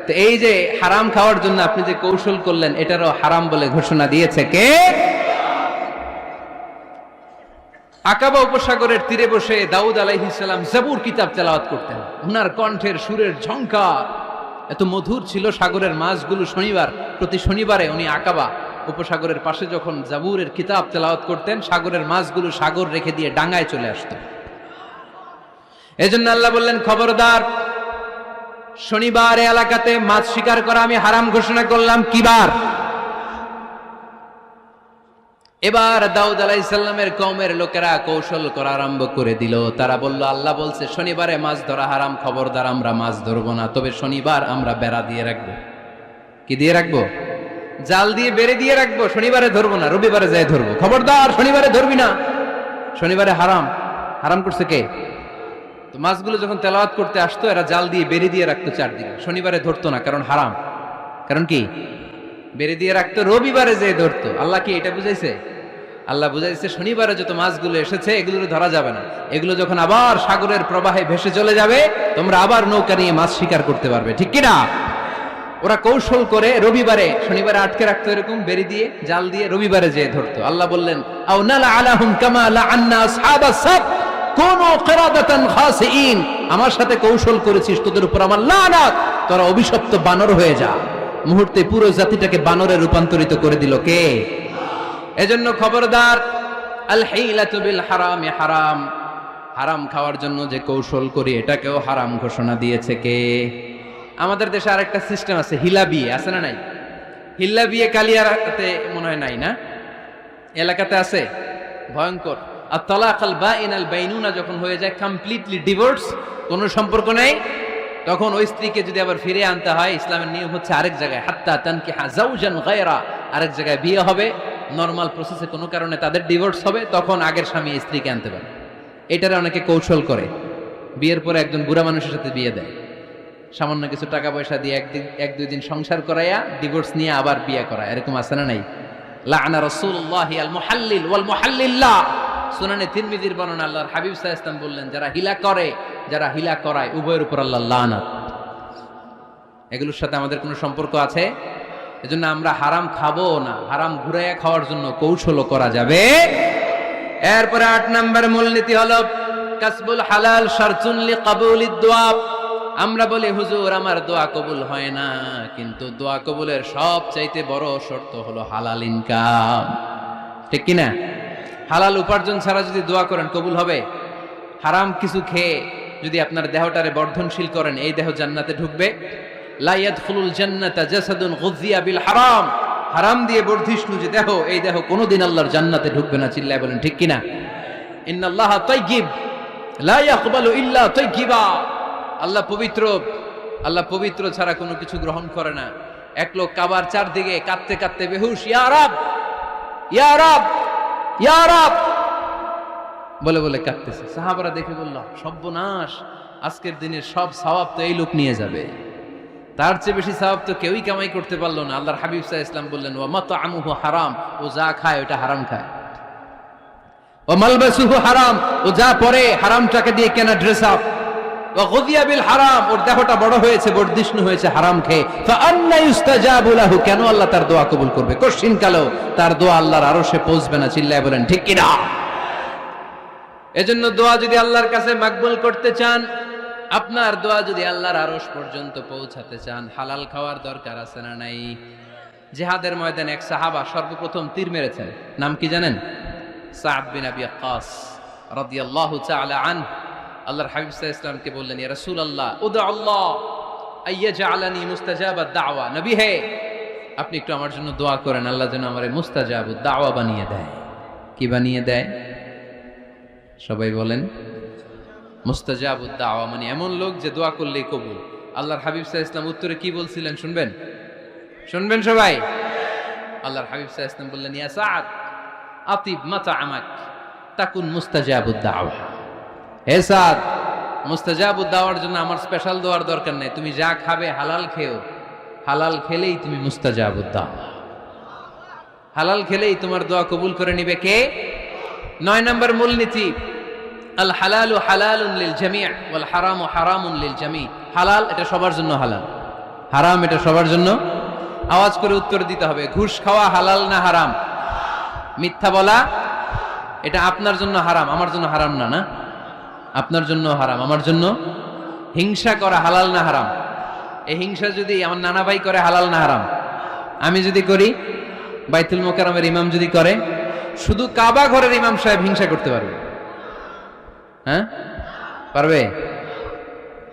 তো এই যে হারাম খাওয়ার জন্য আপনি যে কৌশল করলেন, এটারও হারাম বলে ঘোষণা দিয়েছে কে? আকাবা উপসাগরের তীরে বসে দাউদ আলাইহিস সালাম জাবুর কিতাব তেলাওয়াত করতেন। ওনার কণ্ঠের সুরের ঝংকার এত মধুর ছিল, সাগরের মাছগুলো প্রতি শনিবারে উনি আকাবা উপসাগরের পাশে যখন জাবুরের কিতাব তেলাওয়াত করতেন, সাগরের মাছগুলো সাগর রেখে দিয়ে ডাঙায় চলে আসতো। এজন্য আল্লাহ বললেন, খবরদার, শনিবার এলাকাতে মাছ শিকার করা আমি হারাম ঘোষণা করলাম। কিবার? এবার দাউদ আলাইহিস সালামের কওমের লোকেরা কৌশল করা আরম্ভ করে দিল। তারা বলল, আল্লাহ বলছে শনিবারে মাছ ধরা হারাম, খবরদার আমরা মাছ ধরবো না, তবে শনিবার আমরা বেড়া দিয়ে রাখবো। কি দিয়ে রাখবো? জাল দিয়ে বেড়ে দিয়ে রাখবো। শনিবারে ধরবো না, রবিবারে যাই ধরবো। খবরদার শনিবারে ধরবি না, শনিবারে হারাম। হারাম করছে কে? তো মাছগুলো যখন তেলাওয়াত করতে আসতো, এরা জাল দিয়ে বেড়ে দিয়ে রাখতো চারদিকে, শনিবারে ধরতো না, কারণ হারাম। কারণ কি? বেড়ে দিয়ে রাখতো, রবিবারে যে ধরতো। আল্লাহ কি এটা বুঝাইছে? আল্লাহ বুঝাইছে শনিবারে যত মাছগুলো এসেছে এগুলো ধরা যাবে না, এগুলো যখন আবার সাগরের প্রবাহে ভেসে চলে যাবে, তোমরা আবার নৌকা নিয়ে মাছ শিকার করতে পারবে। ঠিক কিনা? ওরা কৌশল করে রবিবারে, শনিবারে আটকে রাখতো এরকম বেড়ে দিয়ে, জাল দিয়ে, রবিবারে যে ধরতো। আল্লাহ বললেন, আও নালা আলাহুম কামা লাআন্না আসহাবাস সাব কুনু কিরাদাতান খাসিইন। আমার সাথে কৌশল করেছিস, তোদের উপর আমার লানাত, তোরা অভিশপ্ত বানর হয়ে যা। মুহূর্তে পুরো জাতিটাকে বানরে রূপান্তরিত করে দিল কে? এজন্য খবরদার, আল হিলাতু বিল হারামি হারাম। হারাম খাওয়ার জন্য যে কৌশল করি, এটাকেও হারাম ঘোষণা দিয়েছে কে? আমাদের দেশে আরেকটা সিস্টেম আছে, হিলা বিয়ে আছে না নাই? হিল্লা বিয়ে কালিয়াতে মনে হয় নাই না? এলাকাতে আছে, ভয়ঙ্কর। আর তালাক আল বাইন আল বাইনুনা যখন হয়ে যায়, কমপ্লিটলি ডিভোর্স, কোনো সম্পর্ক নেই, তখন ওই স্ত্রীকে যদি আবার ফিরে আনতে হয়, ইসলামের নিয়ম হচ্ছে আরেক জায়গায়, হাত্তা তানকিহা যাওজান গায়রা, আরেক জায়গায় বিয়ে হবে, নরমাল প্রসেসে কোনো কারণে তাদের ডিভোর্স হবে, তখন আগের স্বামী স্ত্রীকে আনতে পারে। এটারে অনেকে কৌশল করে, বিয়ের পরে একজন বুড়া মানুষের সাথে বিয়ে দেয়, সামান্য কিছু টাকা পয়সা দিয়ে এক দুই দিন সংসার করাইয়া ডিভোর্স নিয়ে আবার বিয়ে করায়। এরকম আছে না নাই? লাআনা রাসূলুল্লাহি আল মুহাল্লিল ওয়াল মুহাল্লিল্লাহ। সুনানে তিরমিজির বর্ণনা, আল্লাহর হাবিব সাল্লাল্লাহু আলাইহি ওয়াসাল্লাম বললেন, যারা হিলা করে, যারা হিলা করায়, উভয়ের উপর আল্লাহর লানাত। এগুলোর সাথে আমাদের কোনো সম্পর্ক আছে? এজন্য আমরা হারাম খাবো না, হারাম ঘুরাইয়া খাওয়ার জন্য কৌশলও করা যাবে। এরপরে 8 নম্বর মূলনীতি হলো কাসবুল হালাল শারতুন লিকাবুলিদ দুআ। আমরা বলি, হুজুর আমার দোয়া কবুল হয় না, কিন্তু দোয়া কবুলের সবচাইতে বড় শর্ত হলো হালাল ইনকাম। ঠিক কি না? হালাল উপার্জন ছাড়া যদি দোয়া করেন কবুল হবে? হারাম কিছু খেয়ে যদি আপনার দেহটারে বর্ধনশীল করেন, এই দেহ জান্নাতে ঢুকবে? লা ইয়াদখুলুল জান্নাতা জাসাদুন গুযিয়া বিল হারাম। হারাম দিয়ে বর্ধিষ্ণু যে দেহ, এই দেহ কোনোদিন আল্লাহর জান্নাতে ঢুকবে না। চিল্লায় বলেন ঠিক কিনা? ইন্নাল্লাহা তাইয়্যিব লা ইয়াকবালু ইল্লা তাইয়্যিবা। আল্লাহ পবিত্র, আল্লাহ পবিত্র ছাড়া কোনো কিছু গ্রহণ করে না। এক লোক কাবার চারদিকে কাঁদতে কাঁদতে বেহুশ, ইয়া রাব ইয়া রাব ইয়া রাব বলে বলে কাঁদতেছে। সাহাবারা দেখে বলল, সর্বনাশ, আজকের দিনের সব সওয়াব তো এই লোক নিয়ে যাবে, তার চেয়ে বেশি সওয়াব তো কেউই কামাই করতে পারলো না। আল্লাহর হাবিব সাল্লাল্লাহু আলাইহি ওয়াসাল্লাম বললেন, ওয়া মাতআমুহু হারাম, ও যা খায় ওটা হারাম খায়। ওয়া মালবাসুহু হারাম, ও যা পরে হারাম টাকা দিয়ে কেনা ড্রেস আপ। ওয়া গুযিয়া বিল হারাম, ওর দেহটা বড় হয়েছে, বর্ধিষ্ণু হয়েছে হারাম খেয়ে। ফাআন্না ইউস্তাজাবু লাহু, কেন আল্লাহ তার দোয়া কবুল করবে? কোশ্চিন কালেও তার দোয়া আল্লাহর আরশে পৌঁছবে না। চিল্লায় বলেন ঠিক কিনা? এজন্য দোয়া যদি আল্লাহর কাছে মাকবুল করতে চান, আপনার দোয়া যদি আল্লাহর আরশ পর্যন্ত পৌঁছাতে চান, হালাল খাওয়ার দরকার আছে না নাই? জিহাদের ময়দানে এক সাহাবা সর্বপ্রথম তীর মেরেছেন, নাম কি জানেন? সাদ বিন আবি ওয়াক্কাস রাদিয়াল্লাহু তাআলা আনহু আল্লাহর হাবিব সাল্লাল্লাহু আলাইহি ওয়াসাল্লামকে বললেন, ইয়া রাসূলুল্লাহ উদু আল্লাহ আইয়াজআলানি মুস্তাজাবাদ দাওয়া। নবী হে, আপনি একটু আমার জন্য দোয়া করেন, আল্লাহ যেন আমারে মুস্তাজাবুদ দাওয়া বানিয়ে দেয়। কি বানিয়ে দেয়? সবাই বলেন মুস্তাজাবুদ দাওয়া, মানে এমন লোক যে দোয়া করলেই কবুল। আল্লাহর হাবিব সাল্লাল্লাহু আলাইহি ওয়াসাল্লাম উত্তরে কি বলছিলেন শুনবেন? শুনবেন সবাই? আল্লাহর হাবিব সাল্লাল্লাহু আলাইহি ওয়াসাল্লাম বললেন, ইয়া সাআদ আতিব মাতআমাক তাকুন মুস্তাজাবুদ দাওয়া। হে সাদ, মুস্তাজাবুদ দাওয়ার জন্য আমার স্পেশাল দোয়ার দরকার নেই, তুমি যা খাবে হালাল খেও, হালাল খেলেই তুমি মুস্তাজাবুদ দাওয়া। হালাল খেলেই তোমার দোয়া কবুল করে নিবে কে? 9 নম্বর মূলনীতি, আল হালালু হালালুন লিল জামি' ওয়াল হারামু হারামুন লিল জামি'। হালাল এটা সবার জন্য হালাল, হারাম এটা সবার জন্য। আওয়াজ করে উত্তর দিতে হবে, ঘুষ খাওয়া হালাল না হারাম? মিথ্যা বলা এটা আপনার জন্য হারাম, আমার জন্য হারাম না? না, আপনার জন্য হারাম, আমার জন্য। হিংসা করা হালাল না হারাম? এই হিংসা যদি আমার নানা ভাই করে হালাল না হারাম? আমি যদি করি, বাইতুল মোকাররমের ইমাম যদি করে, শুধু কাবা ঘরের ইমাম সাহেব হিংসা করতে পারবে? হ্যাঁ পারবে?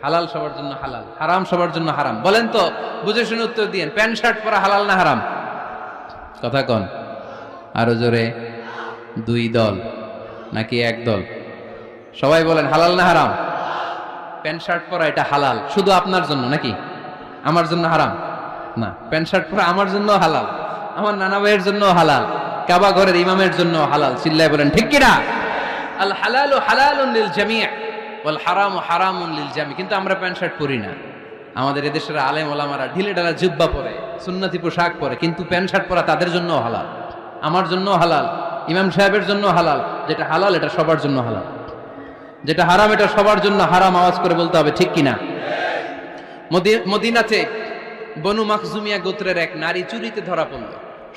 হালাল সবার জন্য হালাল, হারাম সবার জন্য হারাম। বলেন তো, বুঝে শুনে উত্তর দিয়েন, প্যান্ট শার্ট পরা হালাল না হারাম? কথা কন আরো জোরে। 2 দল নাকি 1 দল? সবাই বলেন হালাল না হারাম? প্যান্ট শার্ট পরা এটা হালাল শুধু আপনার জন্য, নাকি আমার জন্য হারাম? না, প্যান্ট শার্ট পরা আমার জন্য হালাল, আমার নানা ভাইয়ের জন্য হালাল, কাবা ঘরের ইমামের জন্য হালাল। চিল্লায় বলেন ঠিক কিনা? আল হালালু হালালুন লিল জামি' ওয়াল হারামু হারামুন লিল জামি'। কিন্তু আমরা প্যান্ট শার্ট পরি না। আমাদের এদেশের আলেম ওলামারা ঢিলে ঢালা জুব্বা পরে, সুন্নতি পোশাক পরে, কিন্তু প্যান্ট শার্ট পরা তাদের জন্য হালাল, আমার জন্য হালাল, ইমাম সাহেবের জন্য হালাল। যেটা হালাল এটা সবার জন্য হালাল, যেটা হারাম এটা সবার জন্য হারাম। আওয়াজ করে বলতে হবে ঠিক কিনা? মদিনাতে বনু মাখজুমিয়া গোত্রের এক নারী চুরিতে ধরা পড়ল।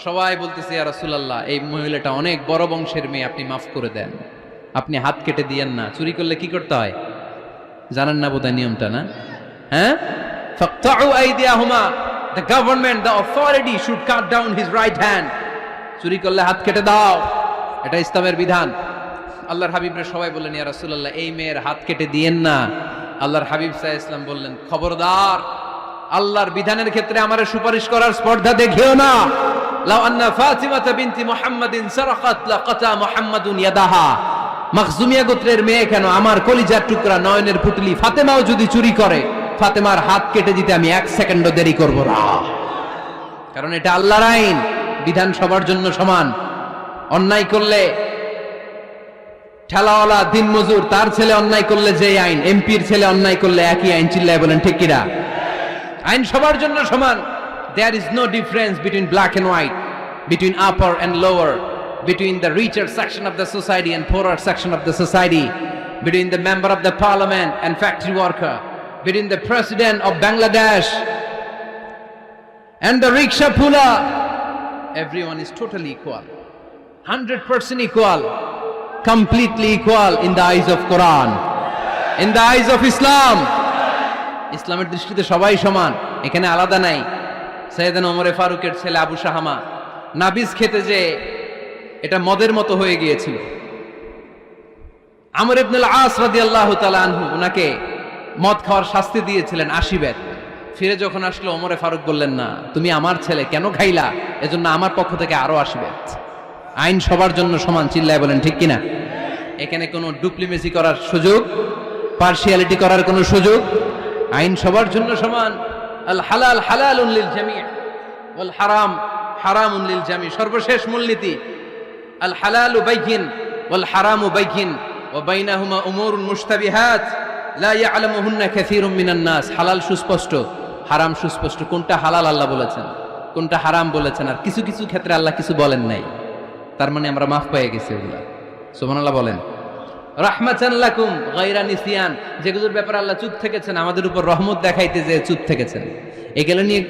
সবাই বলতেছে, ইয়া রাসূলুল্লাহ, এই মহিলাটা অনেক বড় বংশের মেয়ে, আপনি মাফ করে দেন, আপনি হাত কেটে দিয়েন না। চুরি করলে কি করতে হয় জানেন না বোধহয় নিয়মটা? না? হ্যাঁ, ফাকতাউ আইদিয়াহুমা, the government, the authority should cut down his right hand. চুরি করলে হাত কেটে দাও, এটা ইসলামের বিধান। আল্লাহর হাবিবরা সবাই বললেন, ইয়া রাসূলুল্লাহ, এই মেয়ের হাত কেটে দিয়েন না। আল্লাহর হাবিব সাল্লাল্লাহু আলাইহি ওয়াসাল্লাম বললেন, খবরদার, আল্লাহর বিধানের ক্ষেত্রে আমারে সুপারিশ করার স্পর্ধা দেখিও না। লাউ আন্না ফাতিমাতা বিনতি মুহাম্মাদিন সারাকাত লাকাতা মুহাম্মাদুন ইয়াদাহা। মাখজুমিয়া গোত্রের মেয়ে কেন, আমার কলিজার টুকরা নয়নের পুতলি ফাতেমাও যদি চুরি করে, ফাতেমার হাত কেটে দিতে আমি 1 সেকেন্ডও দেরি করব না। কারণ এটা আল্লাহর আইন, বিধান সবার জন্য সমান। অন্যায় করলে ঠেলাওয়ালা দিনমজুর তার ছেলে অন্যায় করলে যে আইন, এমপির ছেলে অন্যায় করলে একই আইন। চিল্লায় বলেন ঠিক কিনা? আইন সবার জন্য সমান। There is no difference between black and white, between upper and lower, between the richer section of the society and poorer section of the society, between the member of the parliament and factory worker, between the president of Bangladesh and the rickshaw puller. Everyone is totally equal, 100% equal, completely equal in the eyes of Quran, in the eyes of Islam. ইসলামের দৃষ্টিতে সবাই সমান, এখানে আলাদা নাই। সাইয়েদনা ওমর ফারুকের ছেলে আবু শাহামা নাবিজ খেতে যে এটা মদের মতো হয়ে গিয়েছিল। আমর ইবনুল আস রাদিয়াল্লাহু তাআলা আনহু ওনাকে মদ খাওয়ার শাস্তি দিয়েছিলেন 80 বেত। ফিরে যখন আসলো, ওমর ফারুক বললেন, না, তুমি আমার ছেলে, কেন খাইলা? এজন্য আমার পক্ষ থেকে আরো 80 বেত। আইন সবার জন্য সমান। চিল্লায় বলেন ঠিক কিনা? এখানে কোনো ডুপ্লিমেসি করার সুযোগ, পার্সিয়ালিটি করার কোনো সুযোগ? আইন সবার জন্য সমান। আল হালাল হালালুন লিল জামি' ওয়াল হারাম হারামুন লিল জামি'। সর্বশেষ মূলনীতি, আল হালালু বাইয়িন ওয়াল হারামু বাইয়িন ওয়া বাইনাহুমা উমুরুন মুশতাবিহাত লা ইয়ালামুহুন্না কাসীরুম মিনান নাস। হালাল সুস্পষ্ট, হারাম সুস্পষ্ট। কোনটা হালাল আল্লাহ বলেছেন, কোনটা হারাম বলেছেন, আর কিছু কিছু ক্ষেত্রে আল্লাহ কিছু বলেন নাই, তার মানে আমরা মাফ পেয়ে গেছি ওগুলা। সুবহানাল্লাহ বলেন। রাহমাতান লাকুম গায়রা নিসিয়ান, যেগুলোর ব্যাপারে আল্লাহ চুপ থেকেছেন, আমাদের উপর রহমত দেখাইতে যে চুপ থেকেছেন। এগুলো নিয়ে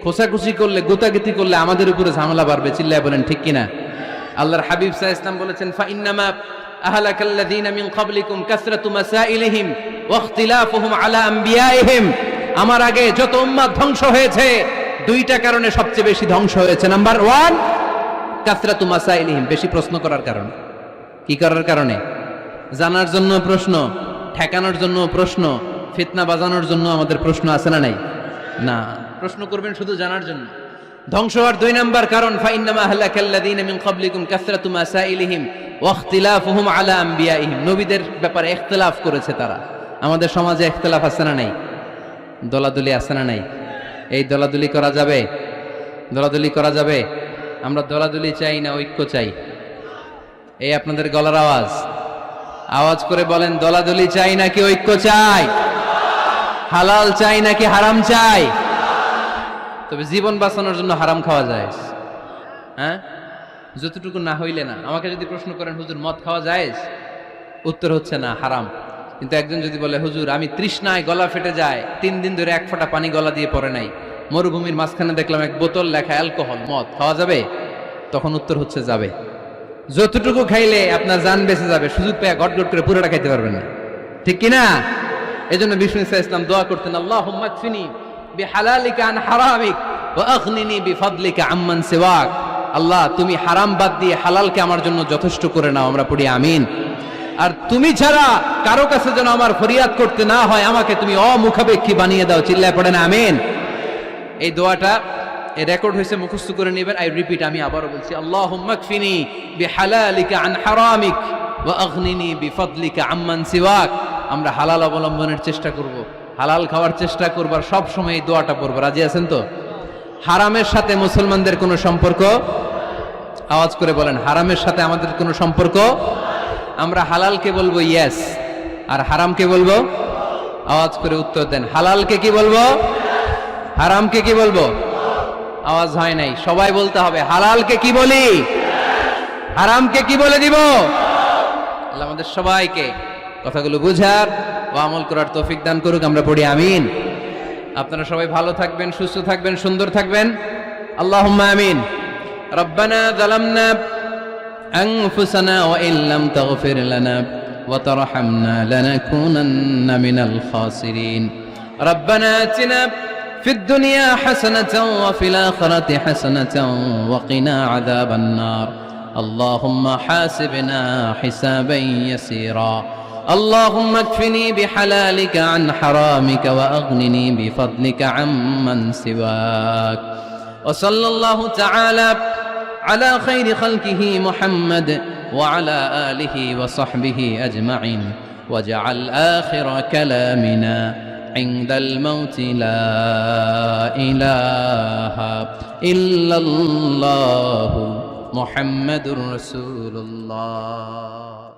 খোসাখুশি করলে, গোতাগিতি করলে আমাদের উপরে ঝামেলা বাড়বে। চিল্লায় বলেন ঠিক কিনা? আল্লাহর হাবিব সাল্লাল্লাহু আলাইহি ওয়াসাল্লাম বলেছেন, ফা ইন্নামা আহলাকাল্লাযীনা মিন ক্বাবলিকুম কাসরাতু মাসাইলিহিম ওয়া ইখতিলাফুহুম আলা আমবিয়াইহিম। আমার আগে যত উম্মাত ধ্বংস হয়েছে, 2টা কারণে সবচেয়ে বেশি ধ্বংস হয়েছে। নাম্বার 1, কাসরাতু মাসাইলিহিম, বেশি প্রশ্ন করার কারণে। কি করার কারণে? জানার জন্য প্রশ্ন, ঠেকানোর জন্য প্রশ্ন, ফিতনা বাজানোর জন্য আমাদের প্রশ্ন আছে না নাই? না, প্রশ্ন করবেন শুধু জানার জন্য। ধ্বংস হওয়ার 2 নাম্বার কারণ, ফাইন্নামা আহলাকাল্লাযীনা মিন ক্বাবলিকুম কাসরাতু মাসাইলিহিম ওয়া ইখতিলাফুহুম আলা আমবিয়াইহিম। নবীদের ব্যাপারে ইখতিলাফ করেছে তারা। আমাদের সমাজে ইখতিলাফ আছে না নাই? দলাদলি আছে না নাই? এই দলাদলি করা যাবে? দলাদলি করা যাবে? আমরা দলাদলি চাই না ঐক্য চাই? এই আপনাদের গলার আওয়াজ, আওয়াজ করে বলেন, দলাদলি চাই নাকি ঐক্য চাই? হালাল চাই নাকি হারাম চাই? তবে জীবন বাঁচানোর জন্য হারাম খাওয়া যায়? হ্যাঁ, যতটুকু না হইলে না। আমাকে যদি প্রশ্ন করেন, হুজুর মদ খাওয়া যায়? উত্তর হচ্ছে না, হারাম। কিন্তু একজন যদি বলে, হুজুর আমি তৃষ্ণায় গলা ফেটে যায়, 3 দিন ধরে 1 ফোঁটা পানি গলা দিয়ে পড়ে নাই, মরুভূমির মাঝখানে দেখলাম 1 বোতল লেখা অ্যালকোহল, মদ, খাওয়া যাবে? তখন উত্তর হচ্ছে যাবে। যতটুকু খাইলে আপনার জান বেঁচে যাবে, সুযোগ পেয়ে গট গট করে পুরোটা খাইতে পারবেন না, ঠিক কিনা? এজন্য বিষ্ণু ইসলাম দোয়া করতেন, আল্লাহুম্মা কফিনি বিহালালিকা আন হারামিক ওয়া আগনিনি বিফাদলিকা আম্মান সিওয়াক। আল্লাহ, তুমি হারাম বাদ দিয়ে হালালকে আমার জন্য যথেষ্ট করে নাও। আমরা পড়ি আমিন। আর তুমি ছাড়া কারো কাছে যেন আমার ফরিয়াদ করতে না হয়, আমাকে তুমি অমুখাপেক্ষী বানিয়ে দাও। চিল্লায় পড়েন আমিন। এই দোয়াটা এই রেকর্ড হয়েছে, মুখস্থ করে নেবেন। আই রিপিট, আমি আবারও বলছি, আল্লাহুম্মা কফিনি বিহালালিকা আন হারামিক ওয়া আগনিনি বিফাদলিকা আম্মান সিওয়াক। আমরা হালাল অবলম্বনের চেষ্টা করব, হালাল খাওয়ার চেষ্টা করব, আর সব সময় এই দোয়াটা পড়ব। রাজি আছেন তো? হারামের সাথে মুসলমানদের কোনো সম্পর্ক? আওয়াজ করে বলেন, হারামের সাথে আমাদের কোনো সম্পর্ক? আমরা হালালকে বলবো ইয়েস, আর হারামকে বলবো? আওয়াজ করে উত্তর দেন। হালালকে কি বলবো? হারামকে কি বলবো? আওয়াজ হয় নাই, সবাই বলতে হবে। হালালকে কি বলি? হারামকে কি বলে দিব? আল্লাহ আমাদের সবাইকে কথাগুলো বুঝার ও আমল করার তৌফিক দান করুক। আমরা পড়ি আমিন। আপনারা সবাই ভালো থাকবেন, সুস্থ থাকবেন, সুন্দর থাকবেন। আল্লাহুম্মা আমিন। রব্বানা যালামনা আনফুসানা ওয়া ইল্লাম তাগফির লানা ওয়া তারহামনা লানাকুনান্না মিনাল খাসিরিন। রব্বানা আতিনা ফিদ দুনিয়া হাসানাতাও ওয়া ফিল আখিরাতি হাসানাতাও ওয়া কিনা আযাবান নার। আল্লাহুম্মা হাসিবনা হিসাবান ইয়াসীরা। اللهم اكفني بحلالك عن حرامك وأغنني بفضلك عمن سواك. وصلى الله تعالى على خير خلقه محمد وعلى آله وصحبه أجمعين. وجعل آخر كلامنا عند الموت لا إله إلا الله محمد رسول الله.